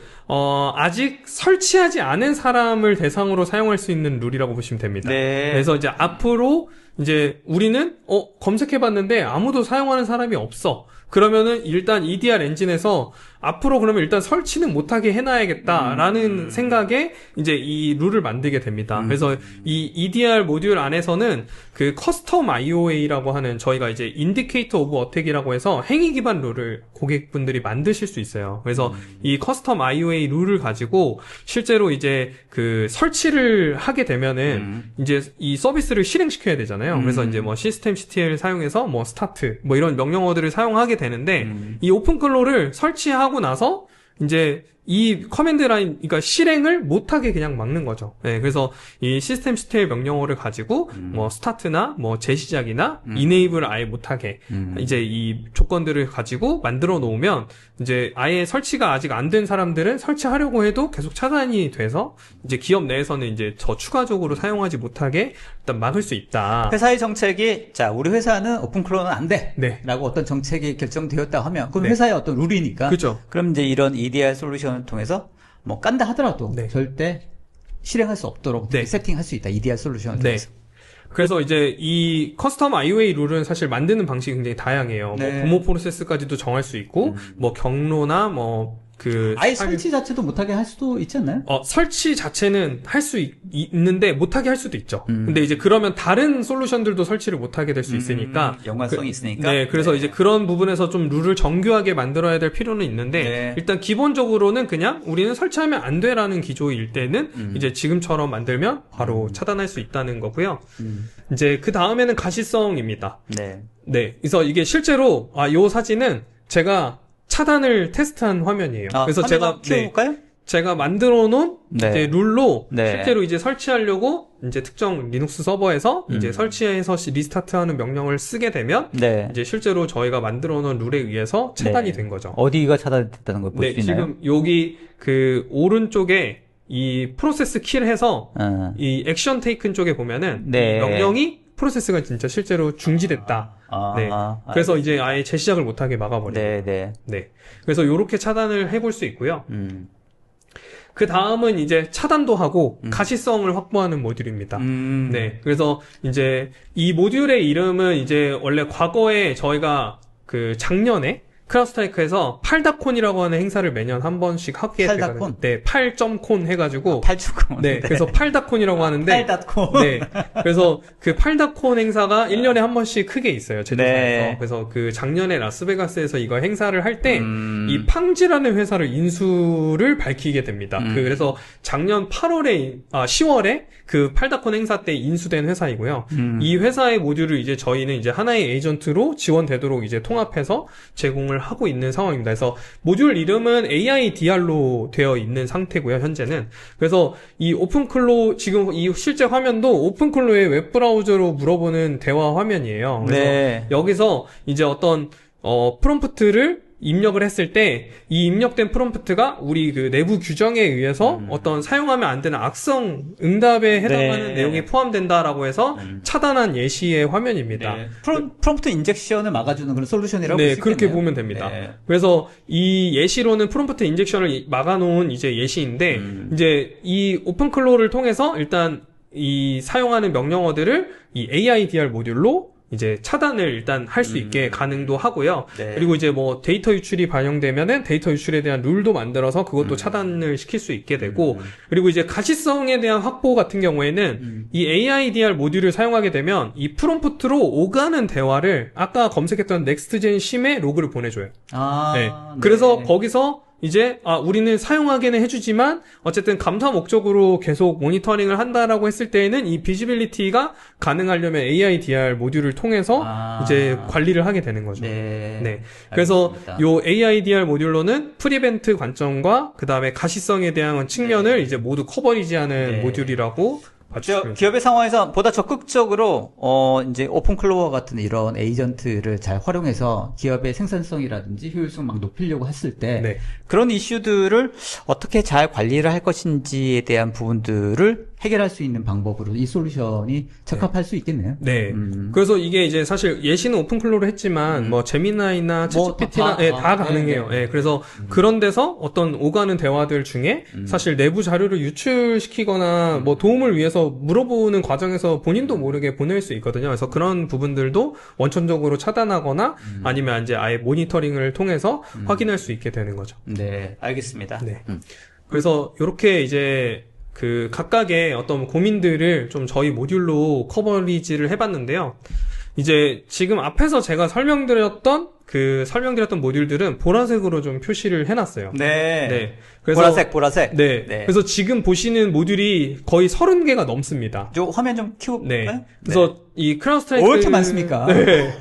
아직 설치하지 않은 사람을 대상으로 사용할 수 있는 룰이라고 보시면 됩니다. 네. 그래서 이제 앞으로, 이제 우리는, 검색해봤는데 아무도 사용하는 사람이 없어. 그러면은 일단 EDR 엔진에서 앞으로 그러면 일단 설치는 못하게 해놔야겠다라는 생각에 이제 이 룰을 만들게 됩니다. 그래서 이 EDR 모듈 안에서는 그 커스텀 IOA라고 하는 저희가 이제 인디케이터 오브 어택이라고 해서 행위 기반 룰을 고객분들이 만드실 수 있어요. 그래서 이 커스텀 IOA 룰을 가지고 실제로 이제 그 설치를 하게 되면은 이제 이 서비스를 실행시켜야 되잖아요. 그래서 이제 뭐 시스템 CTL 사용해서 뭐 스타트 뭐 이런 명령어들을 사용하게 되는데 이 오픈클로를 설치하고 나서 이제 이 커맨드 라인, 그러니까 실행을 못하게 그냥 막는 거죠. 네, 그래서 이 시스템 CTL 명령어를 가지고 뭐 스타트나 뭐 재시작이나 이네이블을 아예 못하게 이제 이 조건들을 가지고 만들어 놓으면 이제 아예 설치가 아직 안 된 사람들은 설치하려고 해도 계속 차단이 돼서 이제 기업 내에서는 이제 저 추가적으로 사용하지 못하게 일단 막을 수 있다. 회사의 정책이, 자, 우리 회사는 오픈클로우는 안 돼. 네. 라고 어떤 정책이 결정되었다 하면, 그럼 네. 회사의 어떤 룰이니까. 그죠. 그럼 이제 이런 EDR 솔루션을 통해서 뭐 깐다 하더라도 네. 절대 실행할 수 없도록 네. 세팅할 수 있다. EDR 솔루션을 네. 통해서. 그래서 이제 이 커스텀 IOA 룰은 사실 만드는 방식이 굉장히 다양해요. 네. 뭐 부모 프로세스까지도 정할 수 있고, 뭐 경로나 아예 설치 자체도 못하게 할 수도 있지 않나요? 설치 자체는 할 수 있는데 못하게 할 수도 있죠. 근데 이제 그러면 다른 솔루션들도 설치를 못하게 될 수 있으니까. 연관성이 있으니까. 네, 그래서 이제 그런 부분에서 좀 룰을 정교하게 만들어야 될 필요는 있는데, 네. 일단 기본적으로는 그냥 우리는 설치하면 안 돼라는 기조일 때는 이제 지금처럼 만들면 바로 차단할 수 있다는 거고요. 이제 그 다음에는 가시성입니다. 네. 네, 그래서 이게 실제로, 요 사진은 제가 차단을 테스트한 화면이에요. 그래서 제가 키워볼까요? 제가 만들어 놓은 네. 이제 룰로 네. 실제로 이제 설치하려고 이제 특정 리눅스 서버에서 이제 설치해서 리스타트하는 명령을 쓰게 되면 네. 이제 실제로 저희가 만들어 놓은 룰에 의해서 차단이 된 거죠. 어디가 차단됐다는 걸 볼 수 네, 있나요? 지금 여기 그 오른쪽에 이 프로세스 키를 해서 이 액션 테이큰 쪽에 보면은 네. 이 명령이 프로세스가 진짜 실제로 중지됐다. 네. 그래서 이제 아예 재시작을 못하게 막아버려요. 네, 네. 네. 그래서 요렇게 차단을 해볼 수 있고요. 그 다음은 이제 차단도 하고 가시성을 확보하는 모듈입니다. 네. 그래서 이제 이 모듈의 이름은 이제 원래 과거에 저희가 그 작년에 크라우스트라이크에서 팔다콘이라고 하는 행사를 매년 한 번씩 하게 팔다콘? 되거든요. 네, 8.콘 해가지고. 8.9. 네, 그래서 팔다콘이라고 하는데. 8.9. 네. 그래서 그 팔다콘 행사가 1년에 한 번씩 크게 있어요. 제주도에서. 네. 그래서 그 작년에 라스베가스에서 이거 행사를 할 때, 이 팡지라는 회사를 인수를 밝히게 됩니다. 그래서 작년 10월에 그 팔다콘 행사 때 인수된 회사이고요. 이 회사의 모듈을 이제 저희는 이제 하나의 에이전트로 지원되도록 이제 통합해서 제공을 하고 있는 상황입니다. 그래서 모듈 이름은 AIDR로 되어 있는 상태고요, 현재는. 그래서 이 오픈클로우, 지금 이 실제 화면도 오픈클로우의 웹브라우저로 물어보는 대화 화면이에요. 그래서 네. 여기서 이제 어떤, 프롬프트를 입력을 했을 때 이 입력된 프롬프트가 우리 그 내부 규정에 의해서 어떤 사용하면 안 되는 악성 응답에 해당하는 네. 내용이 포함된다라고 해서 차단한 예시의 화면입니다. 네. 프롬프트 인젝션을 막아주는 그런 솔루션이라고 네, 볼수 그렇게 있겠네요. 보면 됩니다. 네. 그래서 이 예시로는 프롬프트 인젝션을 막아놓은 이제 예시인데 이제 이 오픈클로우를 통해서 일단 이 사용하는 명령어들을 이 AIDR 모듈로 이제 차단을 일단 할 수 있게 가능도 하고요. 네. 그리고 이제 뭐 데이터 유출이 반영되면은 데이터 유출에 대한 룰도 만들어서 그것도 차단을 시킬 수 있게 되고, 그리고 이제 가시성에 대한 확보 같은 경우에는 이 AIDR 모듈을 사용하게 되면 이 프롬프트로 오가는 대화를 아까 검색했던 넥스트젠 심의 로그를 보내줘요. 아, 네. 네. 그래서 거기서 이제 우리는 사용하게는 해주지만 어쨌든 감사 목적으로 계속 모니터링을 한다라고 했을 때에는 이 비지빌리티가 가능하려면 AIDR 모듈을 통해서 이제 관리를 하게 되는 거죠. 네. 네. 그래서 알겠습니다. 요 AIDR 모듈로는 프리벤트 관점과 그 다음에 가시성에 대한 측면을 이제 모두 커버리지하는 네. 모듈이라고 봐주시면 기업의 상황에서 보다 적극적으로 이제 오픈클로어 같은 이런 에이전트를 잘 활용해서 기업의 생산성이라든지 효율성 막 높이려고 했을 때 네. 그런 이슈들을 어떻게 잘 관리를 할 것인지에 대한 부분들을 해결할 수 있는 방법으로 이 솔루션이 적합할 수 있겠네요. 네. 그래서 이게 이제 사실 예시는 오픈클로우로 했지만 뭐 제미나이나 뭐 챗GPT나 다 가능해요. 네. 그래서 그런 데서 어떤 오가는 대화들 중에 사실 내부 자료를 유출시키거나 뭐 도움을 위해서 물어보는 과정에서 본인도 모르게 보낼 수 있거든요. 그래서 그런 부분들도 원천적으로 차단하거나 아니면 이제 아예 모니터링을 통해서 확인할 수 있게 되는 거죠. 네, 알겠습니다. 네. 그래서 이렇게 이제 그 각각의 어떤 고민들을 좀 저희 모듈로 커버리지를 해봤는데요. 이제 지금 앞에서 제가 설명드렸던 모듈들은 보라색으로 좀 표시를 해놨어요. 네. 네. 그래서 보라색. 네. 네. 그래서 지금 보시는 모듈이 거의 30개가 넘습니다. 저 화면 좀 키워볼까요? 네. 그래서 이 크라운 스트라이크 왜 이렇게 많습니까? 네.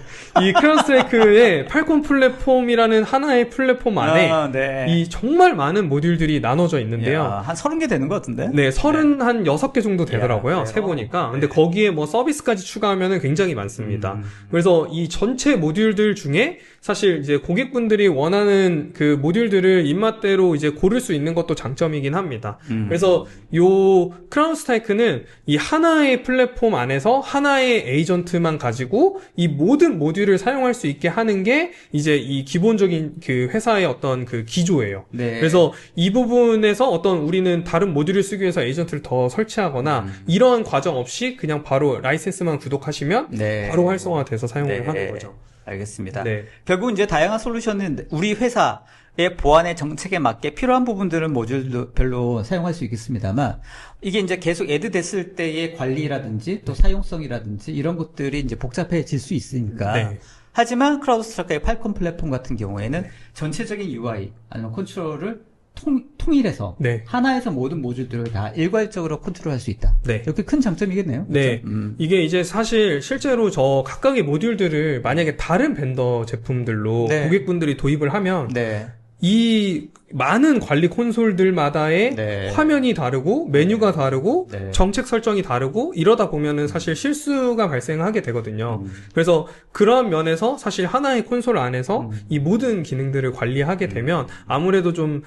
이 크라운 스트라이크의 팔콘 플랫폼이라는 하나의 플랫폼 안에 네. 이 정말 많은 모듈들이 나눠져 있는데요. 야, 한 30개 되는 것 같은데? 네, 36개 정도 되더라고요. 야, 세보니까. 네. 근데 거기에 뭐 서비스까지 추가하면은 굉장히 많습니다. 그래서 이 전체 모듈들 중에 사실 이제 고객분들이 원하는 그 모듈들을 입맛대로 이제 고를 수 있는 것도 장점이긴 합니다. 그래서 요 크라운 스트라이크는 이 하나의 플랫폼 안에서 하나의 에이전트만 가지고 이 모든 모듈을 사용할 수 있게 하는 게 이제 이 기본적인 그 회사의 어떤 그 기조예요. 네. 그래서 이 부분에서 어떤 우리는 다른 모듈을 쓰기 위해서 에이전트를 더 설치하거나 이러한 과정 없이 그냥 바로 라이센스만 구독하시면 네. 바로 활성화돼서 사용을 네. 하는 거죠. 알겠습니다. 네. 결국 이제 다양한 솔루션은 우리 회사의 보안의 정책에 맞게 필요한 부분들은 모듈별로 사용할 수 있겠습니다만 이게 이제 계속 애드됐을 때의 관리라든지 또 사용성이라든지 이런 것들이 이제 복잡해질 수 있으니까 네. 하지만 크라우드스트라크의 팔콘 플랫폼 같은 경우에는 전체적인 UI 아니면 컨트롤을 통일해서 네. 하나에서 모든 모듈들을 다 일괄적으로 컨트롤할 수 있다. 네. 이렇게 큰 장점이겠네요. 네. 그렇죠? 이게 이제 사실 실제로 저 각각의 모듈들을 만약에 다른 벤더 제품들로 네. 고객분들이 도입을 하면 네. 이 많은 관리 콘솔들마다의 네. 화면이 다르고 메뉴가 다르고 네. 정책 설정이 다르고 이러다 보면은 사실 실수가 발생하게 되거든요. 그래서 그런 면에서 사실 하나의 콘솔 안에서 이 모든 기능들을 관리하게 되면 아무래도 좀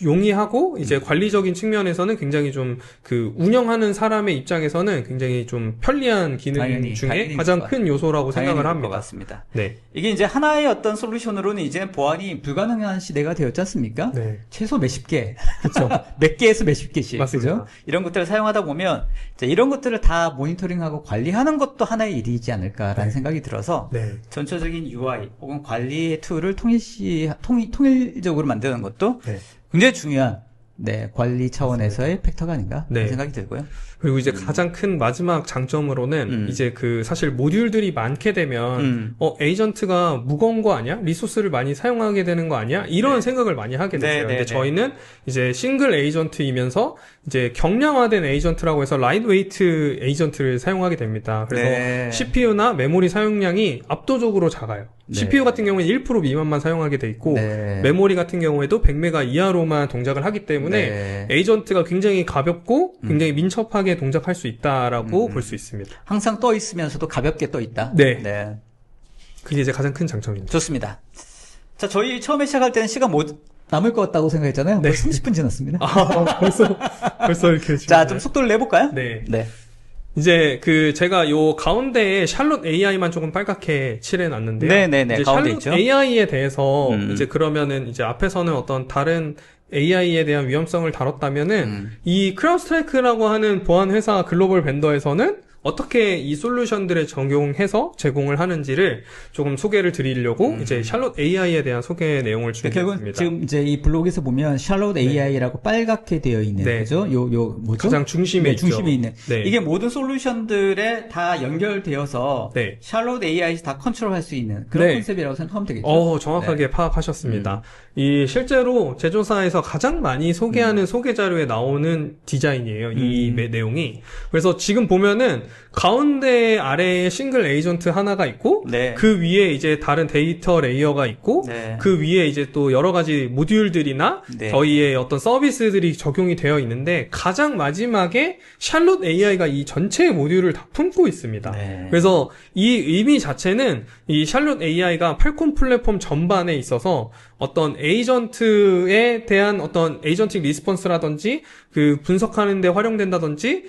용이하고 이제 관리적인 측면에서는 굉장히 좀 그 운영하는 사람의 입장에서는 굉장히 좀 편리한 기능 당연히 중에 가장 큰 요소라고 생각을 것 합니다. 같습니다. 네. 이게 이제 하나의 어떤 솔루션으로는 이제 보안이 불가능한 시대가 되었지 않습니까? 네. 최소 몇십 개, 그렇죠? 몇 개에서 몇십 개씩, 맞습니다. 그죠? 이런 것들을 사용하다 보면 이제 이런 것들을 다 모니터링하고 관리하는 것도 하나의 일이지 않을까라는 생각이 들어서 네. 전체적인 UI 혹은 관리의 툴을 통일적으로 만드는 것도 네. 굉장히 중요한 관리 차원에서의 팩터가 아닌가 네. 그런 생각이 들고요. 그리고 이제 가장 큰 마지막 장점으로는 이제 그 사실 모듈들이 많게 되면 에이전트가 무거운 거 아니야? 리소스를 많이 사용하게 되는 거 아니야? 이런 생각을 많이 하게 됐어요. 근데 저희는 이제 싱글 에이전트이면서 이제 경량화된 에이전트라고 해서 라이트웨이트 에이전트를 사용하게 됩니다. 그래서 CPU나 메모리 사용량이 압도적으로 작아요. CPU 같은 경우에는 1% 미만만 사용하게 돼 있고 메모리 같은 경우에도 100메가 이하로만 동작을 하기 때문에 에이전트가 굉장히 가볍고 굉장히 민첩하게 동작할 수 있다라고 볼 수 있습니다. 항상 떠 있으면서도 가볍게 떠 있다. 네. 그게 이제 가장 큰 장점입니다. 좋습니다. 자, 저희 처음에 시작할 때는 시간 남을 것 같다고 생각했잖아요. 네. 30분 지났습니다. 벌써 이렇게. 자, 좀 속도를 내볼까요? 네. 이제 제가 요 가운데에 샬롯 AI만 조금 빨갛게 칠해놨는데요. 네네네. 이제 가운데 샬롯 있죠. AI에 대해서 이제 그러면은 이제 앞에서는 어떤 다른 AI에 대한 위험성을 다뤘다면은 이 크라우드스트라이크라고 하는 보안 회사 글로벌 벤더에서는 어떻게 이 솔루션들에 적용해서 제공을 하는지를 조금 소개를 드리려고 이제 샬롯 AI에 대한 소개 내용을 결국은 준비했습니다. 지금 이제 이 블로그에서 보면 샬롯 AI라고 빨갛게 되어 있는 네. 그죠? 요 뭐죠? 가장 중심에 네, 있죠. 중심에 있는 네. 이게 모든 솔루션들에 다 연결되어서 네. 샬롯 AI에서 다 컨트롤할 수 있는 그런 네. 컨셉이라고 생각하면 되겠죠. 정확하게 파악하셨습니다. 이 실제로 제조사에서 가장 많이 소개하는 소개 자료에 나오는 디자인이에요. 이 내용이. 그래서 지금 보면은 가운데 아래에 싱글 에이전트 하나가 있고 네. 그 위에 이제 다른 데이터 레이어가 있고 네. 그 위에 이제 또 여러 가지 모듈들이나 네. 저희의 어떤 서비스들이 적용이 되어 있는데 가장 마지막에 샬롯 AI가 이 전체 모듈을 다 품고 있습니다. 네. 그래서 이 의미 자체는 이 샬롯 AI가 팔콘 플랫폼 전반에 있어서 어떤 에이전트에 대한 어떤 에이전틱 리스폰스라든지 그 분석하는 데 활용된다든지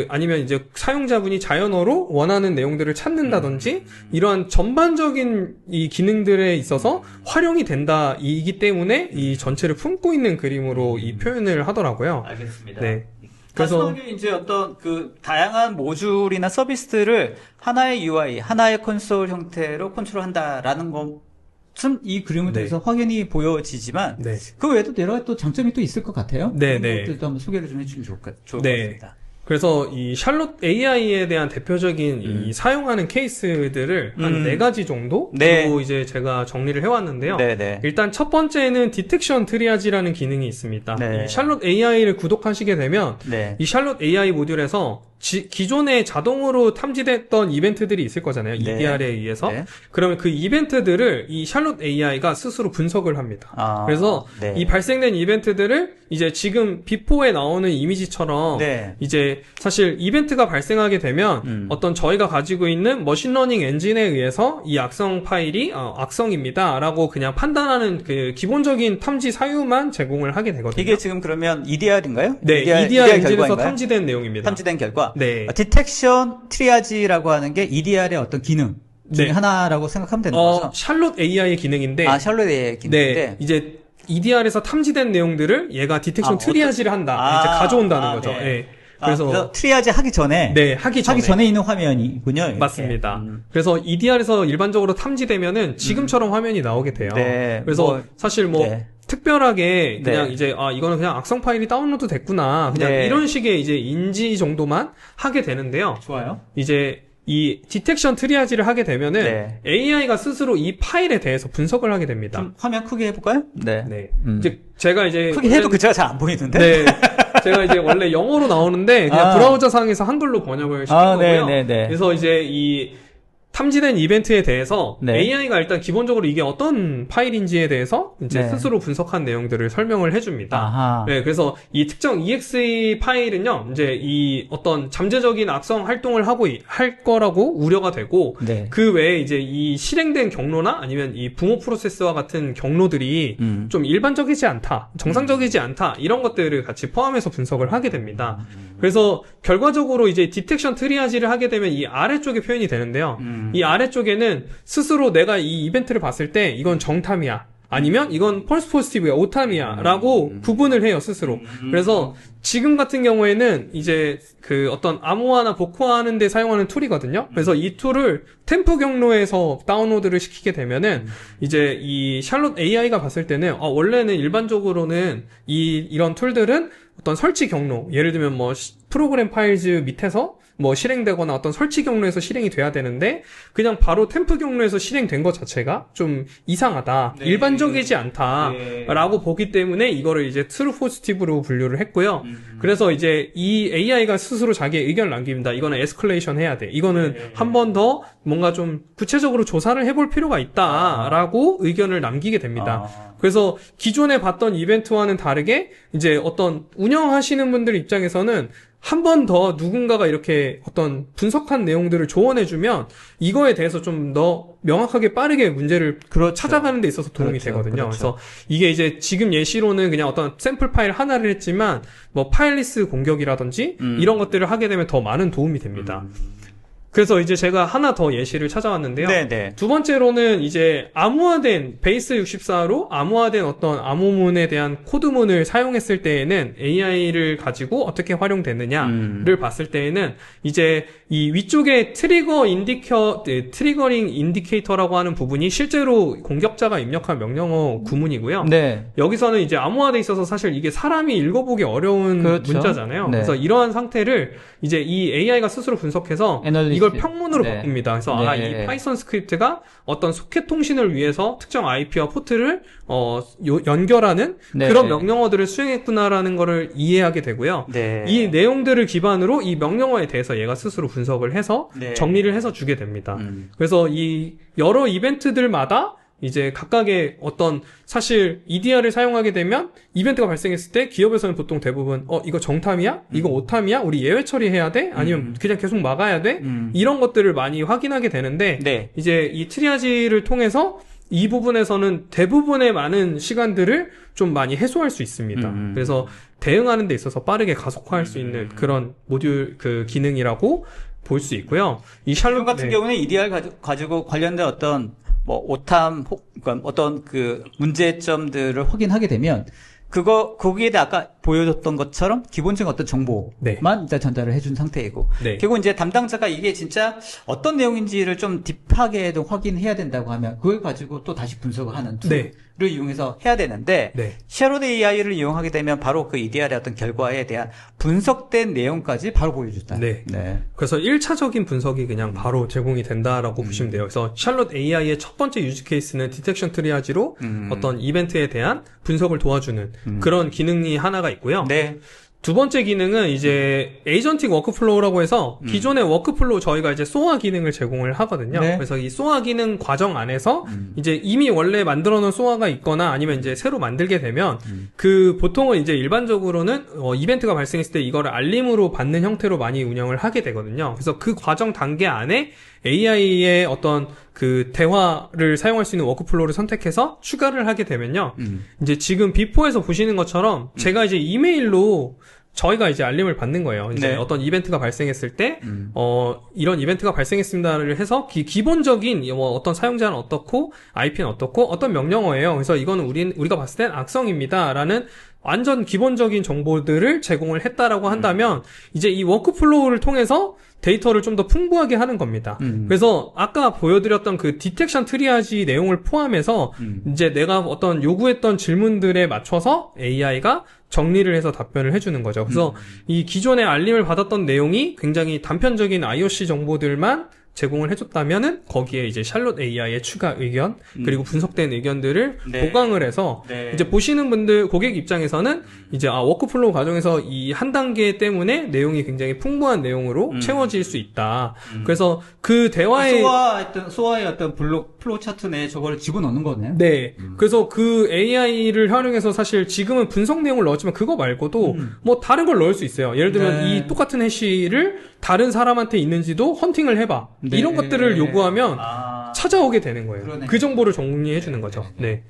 아니면 이제 사용자분이 자연어로 원하는 내용들을 찾는다든지 이러한 전반적인 이 기능들에 있어서 활용이 된다 이기 때문에 이 전체를 품고 있는 그림으로 이 표현을 하더라고요. 알겠습니다. 네. 그래서 그래서 이제 어떤 그 다양한 모듈이나 서비스들을 하나의 UI, 하나의 콘솔 형태로 컨트롤한다라는 것은 이 그림을 네. 통해서 확연히 보여지지만 네. 그 외에도 여러 가지 또 장점이 또 있을 것 같아요. 네, 그런 네. 것들도 한번 소개를 좀 해주면 좋을 것 네. 같습니다. 그래서 이 샬롯 AI에 대한 대표적인 이 사용하는 케이스들을 한 4가지 정도로 네. 이제 제가 정리를 해왔는데요. 네네. 일단 첫 번째는 디텍션 트리아지라는 기능이 있습니다. 네. 이 샬롯 AI를 구독하시게 되면 네. 이 샬롯 AI 모듈에서 기존에 자동으로 탐지됐던 이벤트들이 있을 거잖아요. 네. EDR에 의해서. 네. 그러면 그 이벤트들을 이 샬롯 AI가 스스로 분석을 합니다. 아, 그래서 네. 이 발생된 이벤트들을 이제 지금 비포에 나오는 이미지처럼 네. 이제 사실 이벤트가 발생하게 되면 어떤 저희가 가지고 있는 머신러닝 엔진에 의해서 이 악성 파일이 악성입니다 라고 그냥 판단하는 그 기본적인 탐지 사유만 제공을 하게 되거든요. 이게 지금 그러면 EDR인가요? 네, EDR 엔진에서 결과인가요? 탐지된 내용입니다. 탐지된 결과. 네. 디텍션 트리아지라고 하는 게 EDR의 어떤 기능 중에 네. 하나라고 생각하면 되는 거죠. 샬롯 AI의 기능인데 아, 샬롯의 기능인데. 네, 이제 EDR에서 탐지된 내용들을 얘가 디텍션 트리아지를 한다. 이제 가져온다는 거죠. 네. 예. 그래서 트리아지 하기 전에 네, 하기 전에 있는 화면이군요. 이렇게. 맞습니다. 그래서 EDR에서 일반적으로 탐지되면은 지금처럼 화면이 나오게 돼요. 네, 그래서 사실 네. 특별하게 그냥 네. 이제 이거는 그냥 악성 파일이 다운로드 됐구나. 그냥 네. 이런 식의 이제 인지 정도만 하게 되는데요. 좋아요. 이제 이 디텍션 트리아지를 하게 되면은 네. AI가 스스로 이 파일에 대해서 분석을 하게 됩니다. 좀 화면 크게 해볼까요? 네. 네. 이제 제가 이제 크게 해도 글자가 잘 안 보이는데. 네. 제가 이제 원래 영어로 나오는데 그냥 브라우저 상에서 한글로 번역을 시킨 거고요. 네. 그래서 이제 이 탐지된 이벤트에 대해서 네. AI가 일단 기본적으로 이게 어떤 파일인지에 대해서 이제 네. 스스로 분석한 내용들을 설명을 해줍니다. 아하. 네, 그래서 이 특정 EXE 파일은요, 이제 이 어떤 잠재적인 악성 활동을 할 거라고 우려가 되고, 네. 그 외에 이제 이 실행된 경로나 아니면 이 붕어 프로세스와 같은 경로들이 좀 일반적이지 않다, 정상적이지 않다, 이런 것들을 같이 포함해서 분석을 하게 됩니다. 그래서 결과적으로 이제 디텍션 트리아지를 하게 되면 이 아래쪽에 표현이 되는데요. 이 아래쪽에는 스스로 내가 이 이벤트를 봤을 때 이건 정탐이야. 아니면 이건 펄스 포지티브야, 오탐이야 라고 구분을 해요, 스스로. 그래서 지금 같은 경우에는 이제 그 어떤 암호화나 복호화하는 데 사용하는 툴이거든요. 그래서 이 툴을 템프 경로에서 다운로드를 시키게 되면은 이제 이 샬롯 AI가 봤을 때는 원래는 일반적으로는 이런 툴들은 어떤 설치 경로, 예를 들면 뭐 프로그램 파일즈 밑에서 뭐 실행되거나 어떤 설치 경로에서 실행이 돼야 되는데 그냥 바로 템프 경로에서 실행된 것 자체가 좀 이상하다, 네. 일반적이지 않다라고 보기 때문에 이거를 이제 트루 포지티브로 분류를 했고요. 그래서 이제 이 AI가 스스로 자기의 의견을 남깁니다. 이거는 에스컬레이션 해야 돼. 이거는 한 번 더 뭔가 좀 구체적으로 조사를 해볼 필요가 있다라고 의견을 남기게 됩니다. 그래서 기존에 봤던 이벤트와는 다르게 이제 어떤 운영하시는 분들 입장에서는 한 번 더 누군가가 이렇게 어떤 분석한 내용들을 조언해주면 이거에 대해서 좀 더 명확하게 빠르게 문제를 찾아가는 데 있어서 도움이 되거든요. 그래서 이게 이제 지금 예시로는 그냥 어떤 샘플 파일 하나를 했지만 뭐 파일리스 공격이라든지 이런 것들을 하게 되면 더 많은 도움이 됩니다. 그래서 이제 제가 하나 더 예시를 찾아왔는데요. 네네. 두 번째로는 이제 암호화된 베이스 64로 암호화된 어떤 암호문에 대한 코드문을 사용했을 때에는 AI를 가지고 어떻게 활용되느냐를 봤을 때에는 이제 이 위쪽에 트리거링 인디케이터라고 하는 부분이 실제로 공격자가 입력한 명령어 구문이고요. 네. 여기서는 이제 암호화돼 있어서 사실 이게 사람이 읽어보기 어려운 그렇죠. 문자잖아요. 네. 그래서 이러한 상태를 이제 이 AI가 스스로 분석해서 이걸 평문으로 네. 바꿉니다. 그래서 네. 이 파이썬 스크립트가 어떤 소켓 통신을 위해서 특정 IP와 포트를 연결하는 네. 그런 명령어들을 수행했구나라는 거를 이해하게 되고요. 네. 이 내용들을 기반으로 이 명령어에 대해서 얘가 스스로 분석을 해서 네. 정리를 해서 주게 됩니다. 그래서 이 여러 이벤트들마다 이제 각각의 어떤 사실 EDR을 사용하게 되면 이벤트가 발생했을 때 기업에서는 보통 대부분 이거 정탐이야? 이거 오탐이야? 우리 예외 처리해야 돼? 아니면 그냥 계속 막아야 돼? 이런 것들을 많이 확인하게 되는데 네. 이제 이 트리아지를 통해서 이 부분에서는 대부분의 많은 시간들을 좀 많이 해소할 수 있습니다. 그래서 대응하는 데 있어서 빠르게 가속화할 수 있는 그런 모듈 그 기능이라고 볼 수 있고요. 이 샬롯 같은 경우는 EDR 가지고 관련된 어떤 뭐 오탐 그러니까 어떤 그 문제점들을 확인하게 되면 거기에 대해 아까 보여줬던 것처럼 기본적인 어떤 정보만 네. 이제 전달을 해준 상태이고 네. 결국 이제 담당자가 이게 진짜 어떤 내용인지를 좀 딥하게 좀 확인해야 된다고 하면 그걸 가지고 또 다시 분석을 하는 툴을 이용해서 해야 되는데 네. 샤롯 AI를 이용하게 되면 바로 그 EDR의 어떤 결과에 대한 분석된 내용까지 바로 보여준다. 네. 네. 그래서 1차적인 분석이 그냥 바로 제공이 된다라고 보시면 돼요. 그래서 샬롯 AI의 첫 번째 유즈 케이스는 디텍션 트리아지로 어떤 이벤트에 대한 분석을 도와주는 그런 기능이 하나가 있고요. 네. 두 번째 기능은 이제 에이전틱 워크플로우라고 해서 기존의 워크플로우 저희가 이제 소아 기능을 제공을 하거든요. 네. 그래서 이 소아 기능 과정 안에서 이제 이미 원래 만들어 놓은 소아가 있거나 아니면 이제 새로 만들게 되면 그 보통은 이제 일반적으로는 이벤트가 발생했을 때 이거를 알림으로 받는 형태로 많이 운영을 하게 되거든요. 그래서 그 과정 단계 안에 AI의 어떤 그 대화를 사용할 수 있는 워크플로우를 선택해서 추가를 하게 되면요. 이제 지금 비포에서 보시는 것처럼 제가 이제 이메일로 저희가 이제 알림을 받는 거예요. 이제 네. 어떤 이벤트가 발생했을 때, 이런 이벤트가 발생했습니다를 해서 기본적인 어떤 사용자는 어떻고, IP는 어떻고, 어떤 명령어예요. 그래서 이거는 우리가 봤을 땐 악성입니다라는 완전 기본적인 정보들을 제공을 했다라고 한다면, 이제 이 워크플로우를 통해서 데이터를 좀 더 풍부하게 하는 겁니다. 그래서 아까 보여드렸던 그 디텍션 트리아지 내용을 포함해서 이제 내가 어떤 요구했던 질문들에 맞춰서 AI가 정리를 해서 답변을 해주는 거죠. 그래서 이 기존에 알림을 받았던 내용이 굉장히 단편적인 IOC 정보들만 제공을 해줬다면은 거기에 이제 샬롯 AI의 추가 의견 그리고 분석된 의견들을 네. 보강을 해서 네. 이제 보시는 분들 고객 입장에서는 이제 워크플로우 과정에서 이 한 단계 때문에 내용이 굉장히 풍부한 내용으로 채워질 수 있다. 그래서 그 대화의 소아의 어떤 플로우 차트 내에 저거를 집어넣는 거네요. 네. 그래서 그 AI를 활용해서 사실 지금은 분석 내용을 넣었지만 그거 말고도 뭐 다른 걸 넣을 수 있어요. 예를 들면 네. 이 똑같은 해시를 다른 사람한테 있는지도 헌팅을 해봐. 네. 이런 것들을 요구하면 찾아오게 되는 거예요. 그러네. 그 정보를 정리해 주는 거죠. 네.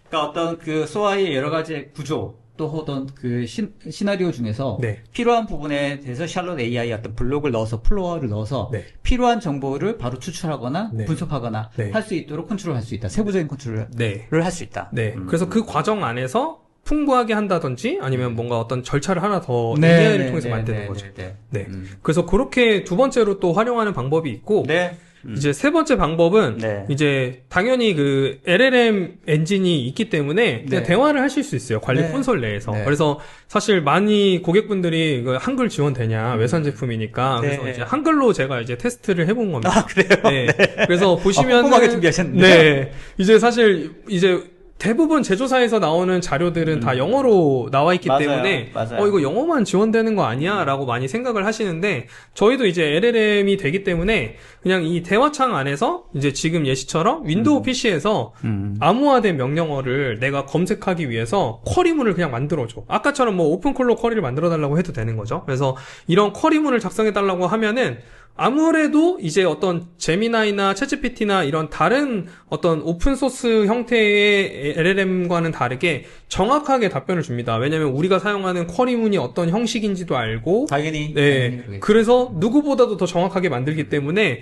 그러니까 어떤 그 소아의 여러 가지 구조 또 어떤 그 시나리오 중에서 네. 필요한 부분에 대해서 샬롯 AI의 어떤 블록을 넣어서 플로어를 넣어서 네. 필요한 정보를 바로 추출하거나 네. 분석하거나 네. 할 수 있도록 컨트롤할 수 있다. 세부적인 컨트롤을 네. 할 수 있다. 네. 그래서 그 과정 안에서 풍부하게 한다든지 아니면 뭔가 어떤 절차를 하나 더 네, AI를 네, 통해서 네, 만드는 네, 거죠. 네, 네. 그래서 그렇게 두 번째로 또 활용하는 방법이 있고 네. 이제 세 번째 방법은 네. 이제 당연히 그 LLM 엔진이 있기 때문에 그냥 네. 대화를 하실 수 있어요. 관리 네. 콘솔 내에서. 네. 그래서 사실 많이 고객분들이 그 한글 지원되냐 외산 제품이니까 네. 그래서 이제 한글로 제가 이제 테스트를 해본 겁니다. 아, 그래요? 네. 그래서 보시면 꼼꼼하게 준비하셨는데. 네. 이제 사실 이제 대부분 제조사에서 나오는 자료들은 다 영어로 나와 있기 맞아요. 때문에 맞아요. 이거 영어만 지원되는 거 아니야? 라고 많이 생각을 하시는데 저희도 이제 LLM이 되기 때문에 그냥 이 대화창 안에서 이제 지금 예시처럼 윈도우 PC에서 암호화된 명령어를 내가 검색하기 위해서 쿼리문을 그냥 만들어줘. 아까처럼 뭐 오픈콜로 쿼리를 만들어달라고 해도 되는 거죠. 그래서 이런 쿼리문을 작성해달라고 하면은 아무래도 이제 어떤 제미나이나 챗GPT나 이런 다른 어떤 오픈소스 형태의 LLM과는 다르게 정확하게 답변을 줍니다. 왜냐면 우리가 사용하는 쿼리문이 어떤 형식인지도 알고 당연히. 네. 그러겠죠. 그래서 누구보다도 더 정확하게 만들기 때문에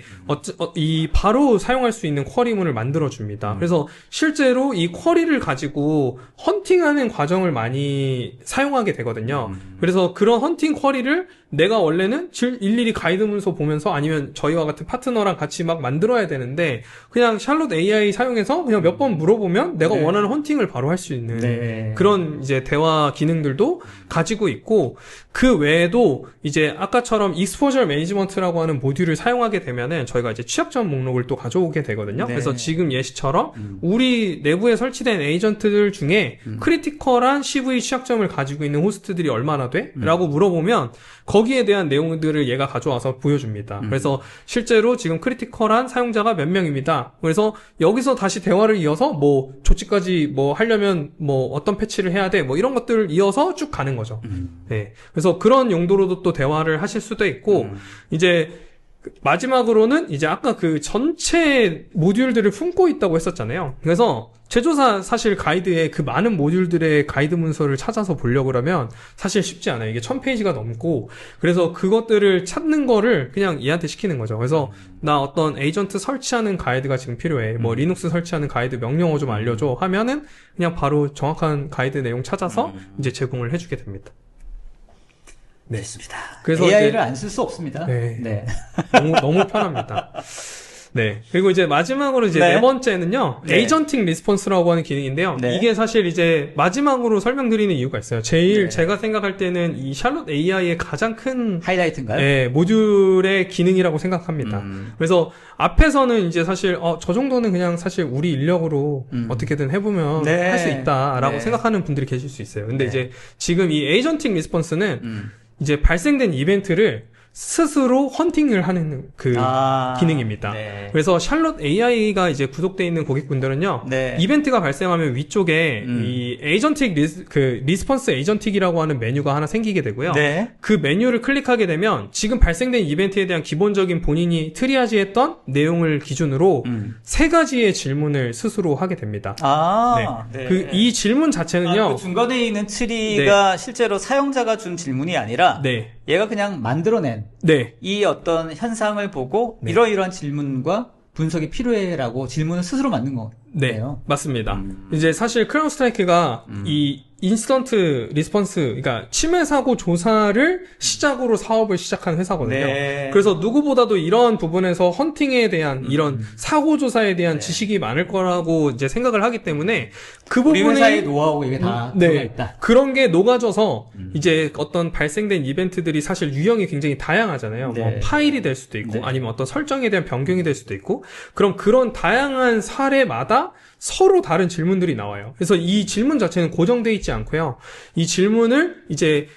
이 바로 사용할 수 있는 쿼리문을 만들어 줍니다. 그래서 실제로 이 쿼리를 가지고 헌팅하는 과정을 많이 사용하게 되거든요. 그래서 그런 헌팅 쿼리를 내가 원래는 일일이 가이드 문서 보면서 아니면 저희와 같은 파트너랑 같이 막 만들어야 되는데 그냥 샬롯 AI 사용해서 그냥 몇 번 물어보면 내가 네. 원하는 헌팅을 바로 할 수 있는 네. 그런 이제 대화 기능들도 가지고 있고 그 외에도 이제 아까처럼 익스포저 매니지먼트라고 하는 모듈을 사용하게 되면은 저희가 이제 취약점 목록을 또 가져오게 되거든요. 네. 그래서 지금 예시처럼 우리 내부에 설치된 에이전트들 중에 크리티컬한 CV 취약점을 가지고 있는 호스트들이 얼마나 돼? 라고 물어보면 거기에 대한 내용들을 얘가 가져와서 보여줍니다. 그래서 실제로 지금 크리티컬한 사용자가 몇 명입니다. 그래서 여기서 다시 대화를 이어서 뭐 조치까지 뭐 하려면 뭐 어떤 패치를 해야 돼? 뭐 이런 것들을 이어서 쭉 가는 거죠. 네. 그래서 그런 용도로도 또 대화를 하실 수도 있고 이제 마지막으로는 이제 아까 그 전체 모듈들을 품고 있다고 했었잖아요. 그래서 제조사 사실 가이드에 그 많은 모듈들의 가이드 문서를 찾아서 보려고 그러면 사실 쉽지 않아요. 이게 1000페이지가 넘고 그래서 그것들을 찾는 거를 그냥 얘한테 시키는 거죠. 그래서 나 어떤 에이전트 설치하는 가이드가 지금 필요해. 뭐 리눅스 설치하는 가이드 명령어 좀 알려줘 하면은 그냥 바로 정확한 가이드 내용 찾아서 이제 제공을 해주게 됩니다. 네. 좋습니다. 그래서 AI를 이제- 안 쓸 수 없습니다. 네. 네. 너무 편합니다. 네. 그리고 이제 마지막으로 이제 네. 네 번째는요. 네. 에이전팅 리스폰스라고 하는 기능인데요. 네. 이게 사실 이제 마지막으로 설명드리는 이유가 있어요. 제일 네. 제가 생각할 때는 이 샬롯 AI의 가장 큰 하이라이트인가요? 예, 모듈의 기능이라고 생각합니다. 그래서 앞에서는 이제 사실 저 정도는 그냥 사실 우리 인력으로 어떻게든 해보면 네. 할 수 있다라고 네. 생각하는 분들이 계실 수 있어요. 근데 네. 이제 지금 이 에이전팅 리스폰스는 이제 발생된 이벤트를 스스로 헌팅을 하는 그 기능입니다. 네. 그래서 샬롯 AI가 이제 구독되어 있는 고객분들은요, 네. 이벤트가 발생하면 위쪽에 이 에이전틱 리스폰스 에이전틱이라고 하는 메뉴가 하나 생기게 되고요. 네. 그 메뉴를 클릭하게 되면 지금 발생된 이벤트에 대한 기본적인 본인이 트리아지했던 내용을 기준으로 세 가지의 질문을 스스로 하게 됩니다. 네. 이 질문 자체는요, 그 중간에 있는 트리가 실제로 사용자가 준 질문이 아니라 네, 얘가 그냥 만들어낸 네, 이 어떤 현상을 보고 네. 이러이러한 질문과 분석이 필요해라고 질문을 스스로 만든 네, 거예요. 맞습니다. 이제 사실 크라운 스트라이크가 이 인스턴트 리스폰스, 그러니까 침해 사고 조사를 시작으로 사업을 시작한 회사거든요. 네. 그래서 누구보다도 이런 부분에서 헌팅에 대한 이런 사고 조사에 대한 지식이 많을 거라고 이제 생각을 하기 때문에 그 우리 부분에 회사의 노하우가 이게 다 들어가 있다. 그런 게 녹아져서 이제 어떤 발생된 이벤트들이 사실 유형이 굉장히 다양하잖아요. 네. 뭐 파일이 될 수도 있고 네. 아니면 어떤 설정에 대한 변경이 될 수도 있고 그럼 그런 다양한 사례마다 서로 다른 질문들이 나와요. 그래서 이 질문 자체는 고정되어 있지 않고요. 이 질문을 이제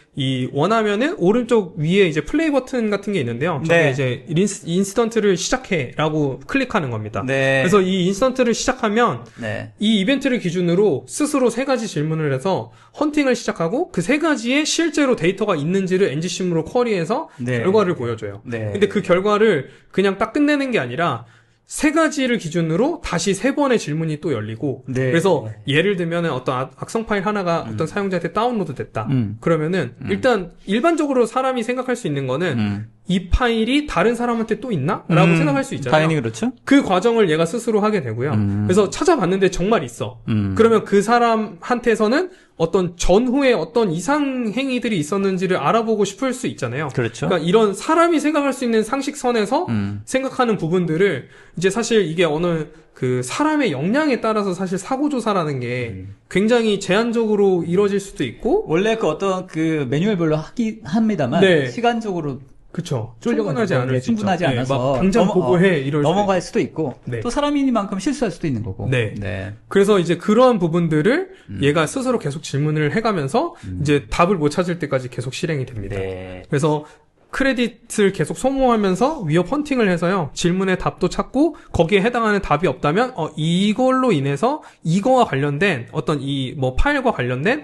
원하면은 오른쪽 위에 이제 플레이 버튼 같은 게 있는데요. 저게 네. 이제 인스턴트를 시작해라고 클릭하는 겁니다. 네. 그래서 이 인스턴트를 시작하면 네. 이 이벤트를 기준으로 스스로 세 가지 질문을 해서 헌팅을 시작하고 그 세 가지에 실제로 데이터가 있는지를 엔지심으로 쿼리해서 네. 결과를 보여줘요. 네. 근데 그 결과를 그냥 딱 끝내는 게 아니라 세 가지를 기준으로 다시 세 번의 질문이 또 열리고 네. 그래서 예를 들면은 어떤 악성 파일 하나가 어떤 사용자한테 다운로드 됐다. 그러면은 일단 일반적으로 사람이 생각할 수 있는 거는 이 파일이 다른 사람한테 또 있나? 라고 생각할 수 있잖아요. 당연히 그렇죠. 그 과정을 얘가 스스로 하게 되고요. 그래서 찾아봤는데 정말 있어. 그러면 그 사람한테서는 어떤 전후에 어떤 이상 행위들이 있었는지를 알아보고 싶을 수 있잖아요. 그렇죠. 그러니까 이런 사람이 생각할 수 있는 상식선에서 생각하는 부분들을 이제 사실 이게 어느 그 사람의 역량에 따라서 사실 사고조사라는 게 굉장히 제한적으로 이루어질 수도 있고 원래 그 어떤 그 매뉴얼별로 하긴 합니다만 네. 시간적으로 그쵸. 쫄려가지고 충분하지 않을 수 충분하지 있죠. 않아서 막 당장 보고해 이럴 넘어갈 수도 있고 네. 또 사람이니만큼 실수할 수도 있는 거고. 네. 네. 그래서 이제 그러한 부분들을 얘가 스스로 계속 질문을 해가면서 이제 답을 못 찾을 때까지 계속 실행이 됩니다. 네. 그래서 크레딧을 계속 소모하면서 위협 헌팅을 해서요. 질문에 답도 찾고 거기에 해당하는 답이 없다면 이걸로 인해서 이거와 관련된 어떤 이 뭐 파일과 관련된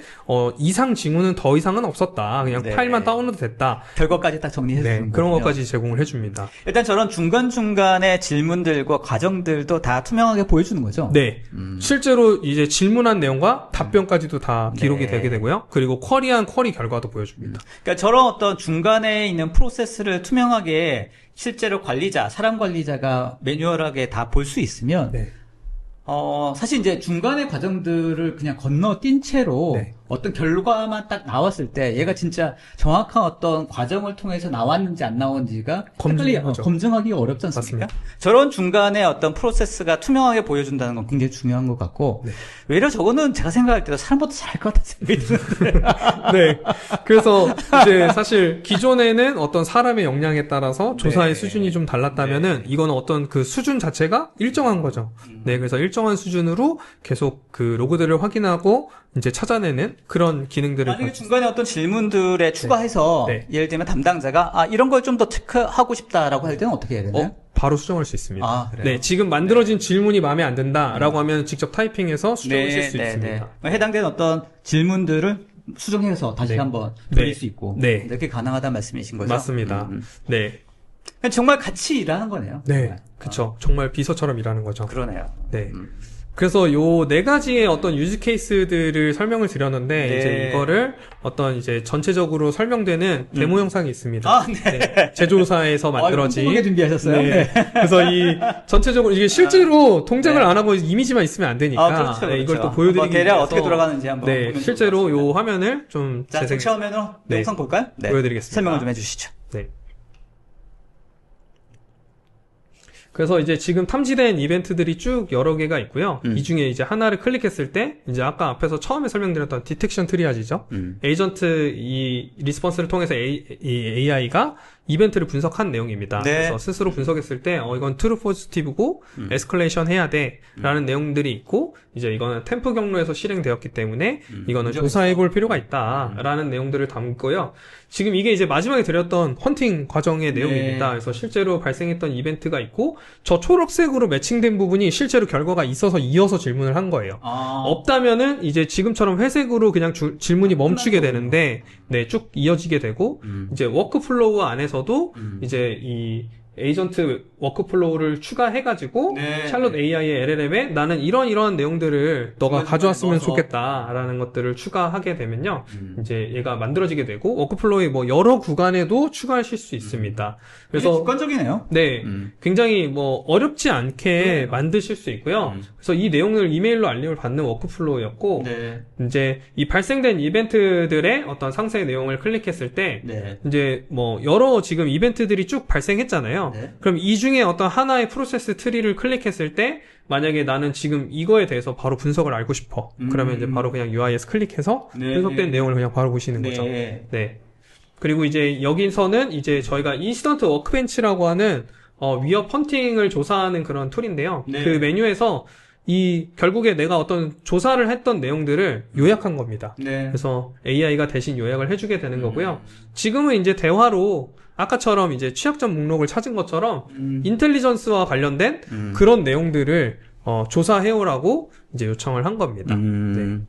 이상 징후는 더 이상은 없었다. 그냥 네. 파일만 다운로드 됐다. 별것까지 딱 정리해 주는 네, 그런 것까지 제공을 해줍니다. 일단 저런 중간중간의 질문들과 과정들도 다 투명하게 보여주는 거죠? 네. 실제로 이제 질문한 내용과 답변까지도 다 기록이 네. 되게 되고요. 그리고 쿼리한 쿼리 결과도 보여줍니다. 그러니까 저런 어떤 중간에 있는 프로세스를 투명하게 실제로 사람 관리자가 매뉴얼하게 다 볼 수 있으면 네. 사실 이제 중간의 과정들을 그냥 건너뛴 채로 네. 어떤 결과만 딱 나왔을 때 얘가 진짜 정확한 어떤 과정을 통해서 나왔는지 안 나왔는지가 검증하죠. 검증하기 어렵지 않습니까? 맞습니다. 저런 중간에 어떤 프로세스가 투명하게 보여준다는 건 굉장히 중요한 것 같고 네. 외려 저거는 제가 생각할 때도 사람보다 잘할 것 같은 생각이 드는데 네. 그래서 이제 사실 기존에는 어떤 사람의 역량에 따라서 조사의 네. 수준이 좀 달랐다면은 이거는 어떤 그 수준 자체가 일정한 거죠. 네. 그래서 일정한 수준으로 계속 그 로그들을 확인하고 이제 찾아내는 그런 기능들을 만약에 중간에 어떤 질문들에 추가해서 네. 예를 들면 담당자가 이런 걸 좀 더 체크하고 싶다라고 할 때는 어떻게 해야 되나요? 바로 수정할 수 있습니다. 아, 그래요? 네, 지금 만들어진 질문이 마음에 안 든다라고 하면 직접 타이핑해서 수정하실 수 있습니다. 해당된 어떤 질문들을 수정해서 다시 네. 한번 네. 돌릴 수 있고 네. 이렇게 가능하다는 말씀이신 거죠? 맞습니다. 네, 그냥 정말 같이 일하는 거네요. 네, 정말. 그쵸. 정말 비서처럼 일하는 거죠. 그러네요. 네. 그래서 요 네 가지의 어떤 유즈 케이스들을 설명을 드렸는데 네. 이제 이거를 어떤 이제 전체적으로 설명되는 데모 영상이 있습니다. 아, 네. 제조사에서 만들어진. 꼼꼼하게 준비하셨어요. 네. 그래서 이 전체적으로 이게 실제로 동작을 네. 안 하고 이미지만 있으면 안 되니까 그렇죠, 네, 이걸 그렇죠. 또 보여드리기 대략 위해서 어떻게 돌아가는지 한번 네, 보면 실제로 좋을 것 요 같습니다. 화면을 좀 자, 재생 대체화면으로 네. 영상 볼까요? 네. 보여드리겠습니다. 설명을 좀 해주시죠. 네. 그래서 이제 지금 탐지된 이벤트들이 쭉 여러 개가 있고요. 이 중에 이제 하나를 클릭했을 때, 이제 아까 앞에서 처음에 설명드렸던 디텍션 트리아지죠. 에이전트 이 리스폰스를 통해서 AI가 이벤트를 분석한 내용입니다. 네. 그래서 스스로 분석했을 때, 이건 트루 포지티브고, 에스컬레이션 해야 돼. 라는 내용들이 있고, 이제 이거는 템프 경로에서 실행되었기 때문에, 이거는 조사해 볼 필요가 있다. 라는 내용들을 담고요. 지금 이게 이제 마지막에 드렸던 헌팅 과정의 내용입니다. 그래서 실제로 발생했던 이벤트가 있고, 저 초록색으로 매칭된 부분이 실제로 결과가 있어서 이어서 질문을 한 거예요. 없다면은 이제 지금처럼 회색으로 그냥 질문이 멈추게 되는데, 네, 쭉 이어지게 되고, 이제 워크플로우 안에서도 이제 이 에이전트 워크플로우를 추가해가지고 네. 샬롯 AI의 LLM에 나는 이런 내용들을 너가 중간중간에 가져왔으면 넣어서. 좋겠다라는 것들을 추가하게 되면요, 이제 얘가 만들어지게 되고 워크플로우의 뭐 여러 구간에도 추가하실 수 있습니다. 그래서 그래서 객관적이네요. 네, 굉장히 뭐 어렵지 않게 만드실 수 있고요. 그래서 이 내용을 이메일로 알림을 받는 워크플로우였고, 네. 이제 이 발생된 이벤트들의 어떤 상세 내용을 클릭했을 때, 네. 이제 뭐 여러 지금 이벤트들이 쭉 발생했잖아요. 네. 그럼 이 중에 어떤 하나의 프로세스 트리를 클릭했을 때 만약에 나는 지금 이거에 대해서 바로 분석을 알고 싶어. 그러면 이제 바로 그냥 UI에서 클릭해서 네, 분석된 네. 내용을 그냥 바로 보시는 거죠. 네. 네. 그리고 이제 여기서는 이제 저희가 인시던트 워크벤치라고 하는 위협 헌팅을 조사하는 그런 툴인데요. 네. 그 메뉴에서 이 결국에 내가 어떤 조사를 했던 내용들을 요약한 겁니다. 네. 그래서 AI가 대신 요약을 해주게 되는 거고요. 지금은 이제 대화로 아까처럼 이제 취약점 목록을 찾은 것처럼 인텔리전스와 관련된 그런 내용들을 조사해오라고 이제 요청을 한 겁니다. 네.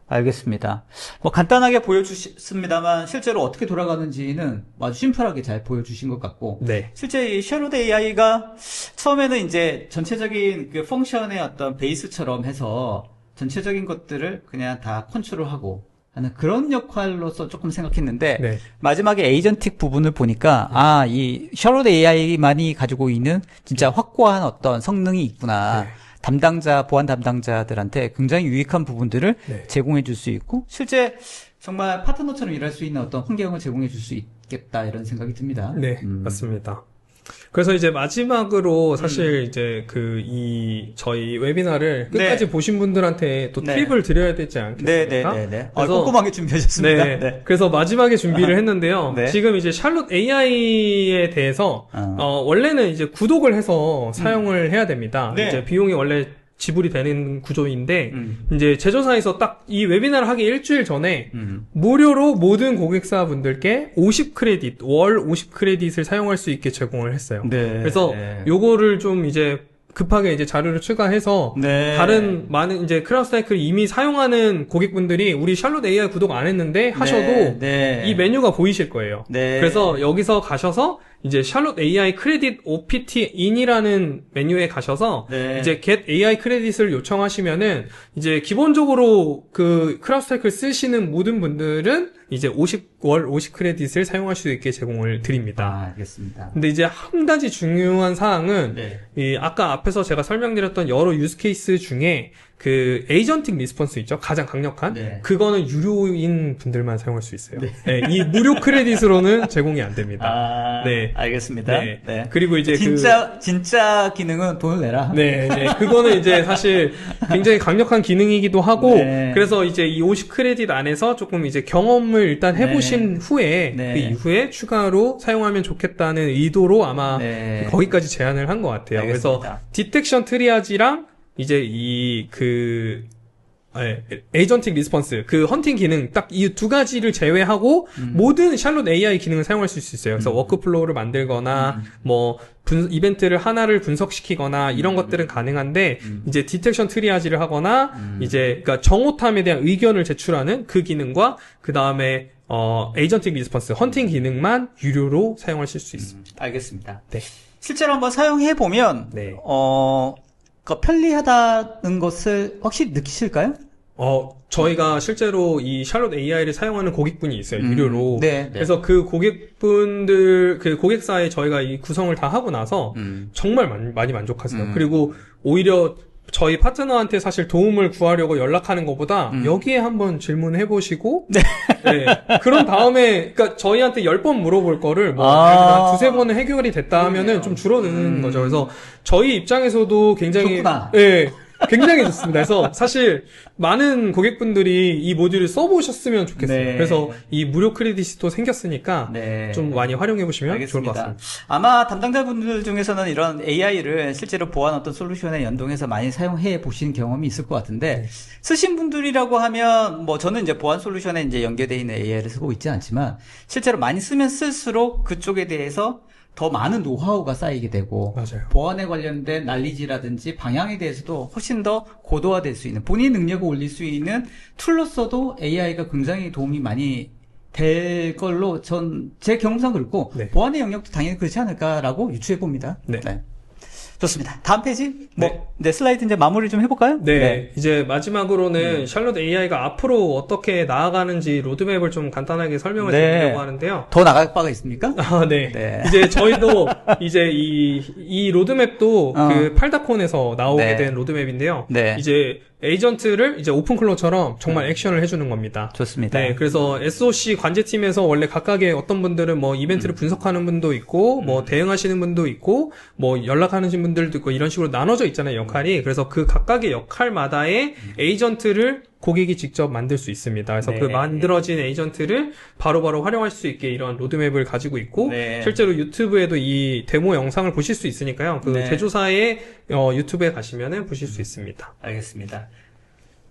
알겠습니다. 뭐 간단하게 보여주셨습니다만 실제로 어떻게 돌아가는지는 아주 심플하게 잘 보여주신 것 같고 네. 실제 이 샬롯 AI가 처음에는 이제 전체적인 그 펑션의 어떤 베이스처럼 해서 전체적인 것들을 그냥 다 컨트롤하고 하는 그런 역할로서 조금 생각했는데 네. 마지막에 에이전틱 부분을 보니까 이 샬롯 AI만이 가지고 있는 진짜 확고한 어떤 성능이 있구나. 네. 보안 담당자들한테 굉장히 유익한 부분들을 네. 제공해 줄 수 있고 실제 정말 파트너처럼 일할 수 있는 어떤 환경을 제공해 줄 수 있겠다 이런 생각이 듭니다. 네, 맞습니다. 그래서 이제 마지막으로 사실 이제 저희 웨비나를 끝까지 네. 보신 분들한테 또 네. 팁을 드려야 되지 않겠습니까? 네네네. 그래서 꼼꼼하게 준비하셨습니다. 네. 네. 그래서 마지막에 준비를 했는데요. 네. 지금 이제 샬롯 AI에 대해서 원래는 이제 구독을 해서 사용을 해야 됩니다. 네. 이제 비용이 원래 지불이 되는 구조인데 이제 제조사에서 딱 이 웨비나를 하기 일주일 전에 무료로 모든 고객사분들께 50크레딧, 월 50크레딧을 사용할 수 있게 제공을 했어요. 네. 그래서 요거를 좀 이제 급하게 이제 자료를 추가해서 네. 다른 많은 이제 크라우드 사이클 이미 사용하는 고객분들이 우리 샬롯 AI 구독 안 했는데 하셔도 네. 이 메뉴가 보이실 거예요. 네. 그래서 여기서 가셔서 이제 샬롯 AI 크레딧 OPT in이라는 메뉴에 가셔서 네. 이제 get AI 크레딧을 요청하시면은 이제 기본적으로 그 크라우드 사이클 쓰시는 모든 분들은 이제 월 50 크레딧을 사용할 수 있게 제공을 드립니다. 알겠습니다. 근데 이제 한 가지 중요한 사항은 네. 이 아까 앞에서 제가 설명드렸던 여러 유스 케이스 중에 그 에이전틱 리스폰스 있죠? 가장 강력한 네. 그거는 유료인 분들만 사용할 수 있어요. 네, 이 무료 크레딧으로는 제공이 안 됩니다. 아, 네. 알겠습니다. 네. 네. 그리고 이제 진짜 기능은 돈을 내라. 네, 그거는 이제 사실 굉장히 강력한 기능이기도 하고, 네. 그래서 이제 이 50 크레딧 안에서 조금 이제 경험을 일단 해보신 후에, 네. 그 이후에 추가로 사용하면 좋겠다는 의도로 아마 네. 거기까지 제안을 한 것 같아요. 알겠습니다. 그래서 디텍션 트리아지랑 이제 에이전틱 리스폰스, 그 헌팅 기능, 딱 이 두 가지를 제외하고, 모든 샬롯 AI 기능을 사용할 수 있어요. 그래서 워크플로우를 만들거나, 이벤트를 하나를 분석시키거나, 이런 것들은 가능한데, 이제 디텍션 트리아지를 하거나, 이제, 그니까 정오탐에 대한 의견을 제출하는 그 기능과, 그 다음에, 에이전틱 리스폰스, 헌팅 기능만 유료로 사용하실 수 있습니다. 알겠습니다. 네. 실제로 한번 사용해보면, 네. 편리하다는 것을 확실히 느끼실까요? 저희가 실제로 이 샬롯 AI를 사용하는 고객분이 있어요, 유료로. 네, 네. 그래서 그 고객사에 저희가 이 구성을 다 하고 나서 정말 많이 만족하세요. 그리고 오히려 저희 파트너한테 사실 도움을 구하려고 연락하는 것보다 여기에 한번 질문해보시고, 네. 그런 다음에, 그러니까 저희한테 10번 물어볼 거를 한 두세 번은 해결이 됐다 하면은 좀 줄어드는 거죠. 그래서 저희 입장에서도 굉장히, 좋구나. 네. 굉장히 좋습니다. 그래서 사실 많은 고객분들이 이 모듈을 써보셨으면 좋겠어요. 네. 그래서 이 무료 크레딧이 또 생겼으니까 네. 좀 많이 활용해보시면 알겠습니다. 좋을 것 같습니다. 아마 담당자분들 중에서는 이런 AI를 실제로 보안 어떤 솔루션에 연동해서 많이 사용해 보신 경험이 있을 것 같은데, 쓰신 분들이라고 하면, 저는 이제 보안 솔루션에 이제 연계되어 있는 AI를 쓰고 있지 않지만, 실제로 많이 쓰면 쓸수록 그쪽에 대해서 더 많은 노하우가 쌓이게 되고, 맞아요. 보안에 관련된 난리지라든지 방향에 대해서도 훨씬 더 고도화될 수 있는, 본인 능력을 올릴 수 있는 툴로서도 AI가 굉장히 도움이 많이 될 걸로 제 경험상 그렇고, 네. 보안의 영역도 당연히 그렇지 않을까라고 유추해 봅니다. 네. 좋습니다. 다음 페이지. 슬라이드 이제 마무리 좀 해볼까요? 네. 이제 마지막으로는 샬롯 AI가 앞으로 어떻게 나아가는지 로드맵을 좀 간단하게 설명을 드리려고 하는데요. 더 나갈 바가 있습니까? 네. 네. 이제 저희도 이제 이 로드맵도 그 팔다콘에서 나오게 네. 된 로드맵인데요. 네. 이제 에이전트를 이제 오픈클로처럼 정말 액션을 해주는 겁니다. 좋습니다. 네, 그래서 SOC 관제팀에서 원래 각각의 어떤 분들은 이벤트를 분석하는 분도 있고, 대응하시는 분도 있고, 연락하는 분들도 있고, 이런 식으로 나눠져 있잖아요, 역할이. 그래서 그 각각의 역할마다의 에이전트를 고객이 직접 만들 수 있습니다. 그래서 네. 그 만들어진 에이전트를 바로바로 활용할 수 있게 이런 로드맵을 가지고 있고, 네. 실제로 유튜브에도 이 데모 영상을 보실 수 있으니까요. 그 네. 제조사의 유튜브에 가시면은 보실 수 있습니다. 알겠습니다.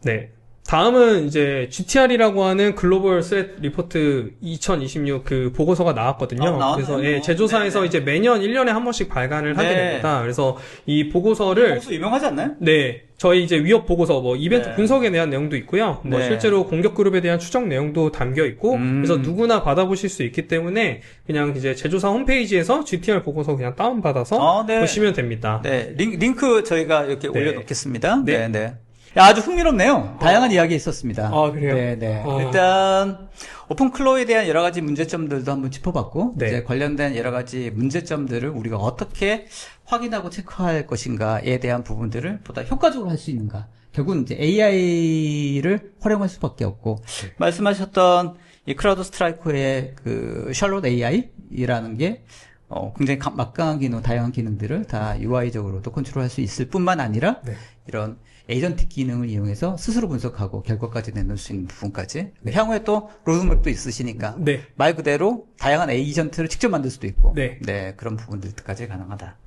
네. 다음은 이제 GTR이라고 하는 글로벌 스레트 리포트 2026 그 보고서가 나왔거든요. 나왔네요. 그래서 제조사에서 네. 이제 매년 1년에 한 번씩 발간을 하게 네. 됩니다. 그래서 이 보고서를 보고서 유명하지 않나요? 네. 저희 이제 위협 보고서 이벤트 네. 분석에 대한 내용도 있고요. 네. 실제로 공격 그룹에 대한 추적 내용도 담겨 있고 그래서 누구나 받아보실 수 있기 때문에 그냥 이제 제조사 홈페이지에서 GTR 보고서 그냥 다운 받아서 네. 보시면 됩니다. 네. 링크 저희가 이렇게 네. 올려놓겠습니다. 네. 네. 야, 아주 흥미롭네요. 다양한 이야기 있었습니다. 그래요? 네. 일단 오픈클로에 대한 여러 가지 문제점들도 한번 짚어봤고, 네. 이제 관련된 여러 가지 문제점들을 우리가 어떻게 확인하고 체크할 것인가에 대한 부분들을 보다 효과적으로 할 수 있는가. 결국은 이제 AI를 활용할 수밖에 없고, 말씀하셨던 이 크라우드 스트라이커의 그 샬롯 AI라는 게 굉장히 막강한 기능, 다양한 기능들을 다 UI적으로도 컨트롤할 수 있을 뿐만 아니라 이런 에이전트 기능을 이용해서 스스로 분석하고 결과까지 내놓을 수 있는 부분까지 향후에 또 로드맵도 있으시니까 말 그대로 다양한 에이전트를 직접 만들 수도 있고 그런 부분들까지 가능하다.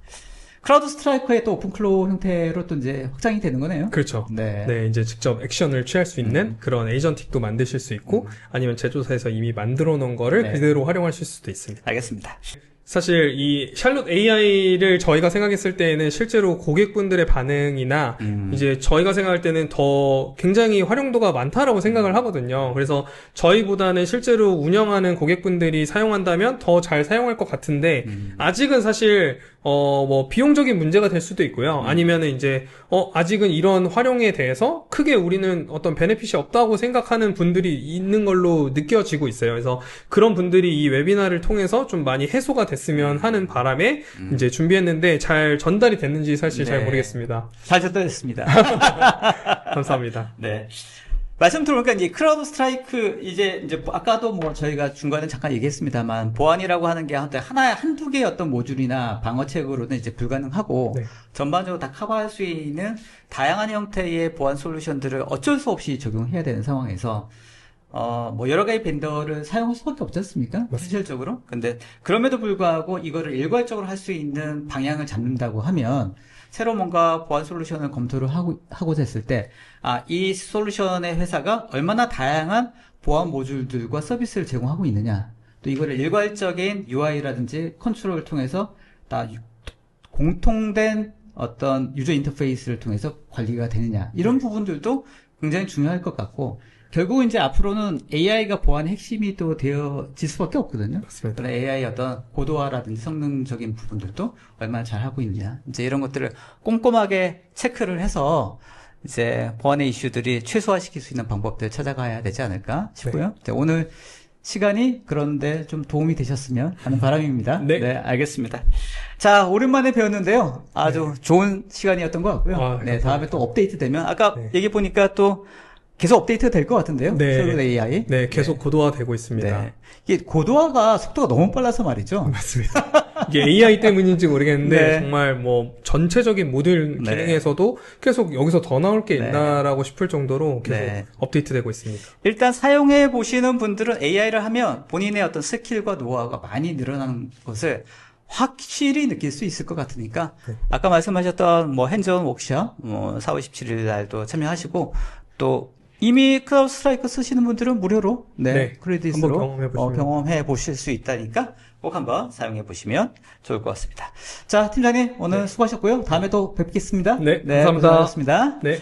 클라우드 스트라이커의 또 오픈클로우 형태로 또 이제 확장이 되는 거네요. 그렇죠. 네. 네, 이제 직접 액션을 취할 수 있는 그런 에이전틱도 만드실 수 있고, 아니면 제조사에서 이미 만들어 놓은 거를 네. 그대로 활용하실 수도 있습니다. 알겠습니다. 사실 이 샬롯 AI를 저희가 생각했을 때에는 실제로 고객분들의 반응이나 이제 저희가 생각할 때는 더 굉장히 활용도가 많다라고 생각을 하거든요. 그래서 저희보다는 실제로 운영하는 고객분들이 사용한다면 더 잘 사용할 것 같은데 아직은 사실 뭐 비용적인 문제가 될 수도 있고요. 아니면은 이제 아직은 이런 활용에 대해서 크게 우리는 어떤 베네핏이 없다고 생각하는 분들이 있는 걸로 느껴지고 있어요. 그래서 그런 분들이 이 웨비나를 통해서 좀 많이 해소가 됐으면 하는 바람에 이제 준비했는데 잘 전달이 됐는지 사실 잘 네. 모르겠습니다. 잘 전달됐습니다. 감사합니다. 네. 말씀 들어보니까 이제 클라우드 스트라이크 이제 아까도 뭐 저희가 중간에 잠깐 얘기했습니다만 보안이라고 하는 게 한두 개의 어떤 모듈이나 방어책으로는 이제 불가능하고 네. 전반적으로 다 커버할 수 있는 다양한 형태의 보안 솔루션들을 어쩔 수 없이 적용해야 되는 상황에서 뭐 여러 가지 벤더를 사용할 수밖에 없지 않습니까? 현실적으로. 근데 그럼에도 불구하고 이거를 일괄적으로 할 수 있는 방향을 잡는다고 하면 새로 뭔가 보안 솔루션을 검토를 하고자 했을 때, 이 솔루션의 회사가 얼마나 다양한 보안 모듈들과 서비스를 제공하고 있느냐. 또 이거를 일괄적인 UI라든지 컨트롤을 통해서 다 공통된 어떤 유저 인터페이스를 통해서 관리가 되느냐. 이런 부분들도 굉장히 중요할 것 같고, 결국은 이제 앞으로는 AI가 보안의 핵심이 또 되어질 수밖에 없거든요. 맞습니다. 그런 AI 어떤 고도화라든지 성능적인 부분들도 얼마나 잘 하고 있느냐. 이제 이런 것들을 꼼꼼하게 체크를 해서 이제 보안의 이슈들이 최소화시킬 수 있는 방법들을 찾아가야 되지 않을까 싶고요. 네, 오늘 시간이 그런데 좀 도움이 되셨으면 하는 바람입니다. 네. 알겠습니다. 자, 오랜만에 배웠는데요. 아주 좋은 시간이었던 것 같고요. 네, 감사합니다. 다음에 또 업데이트 되면 아까 네. 얘기 보니까 또 계속 업데이트가 될 것 같은데요. 네. 샬롯 AI. 네, 계속 고도화되고 있습니다. 네. 이게 고도화가 속도가 너무 빨라서 말이죠. 맞습니다. 이게 AI 때문인지 모르겠는데 네. 정말 뭐 전체적인 모듈 네. 기능에서도 계속 여기서 더 나올 게 네. 있나라고 싶을 정도로 계속 네. 업데이트되고 있습니다. 일단 사용해 보시는 분들은 AI를 하면 본인의 어떤 스킬과 노하우가 많이 늘어나는 것을 확실히 느낄 수 있을 것 같으니까 아까 말씀하셨던 뭐 핸즈온 워크숍 4월 17일 날도 참여하시고 또 이미 클라우드 스트라이커 쓰시는 분들은 무료로 네. 크레딧으로 한번 경험해 보실 수 있다니까 꼭 한번 사용해 보시면 좋을 것 같습니다. 자, 팀장님 오늘 수고하셨고요. 다음에 또 뵙겠습니다. 네, 감사합니다. 고생하셨습니다. 네.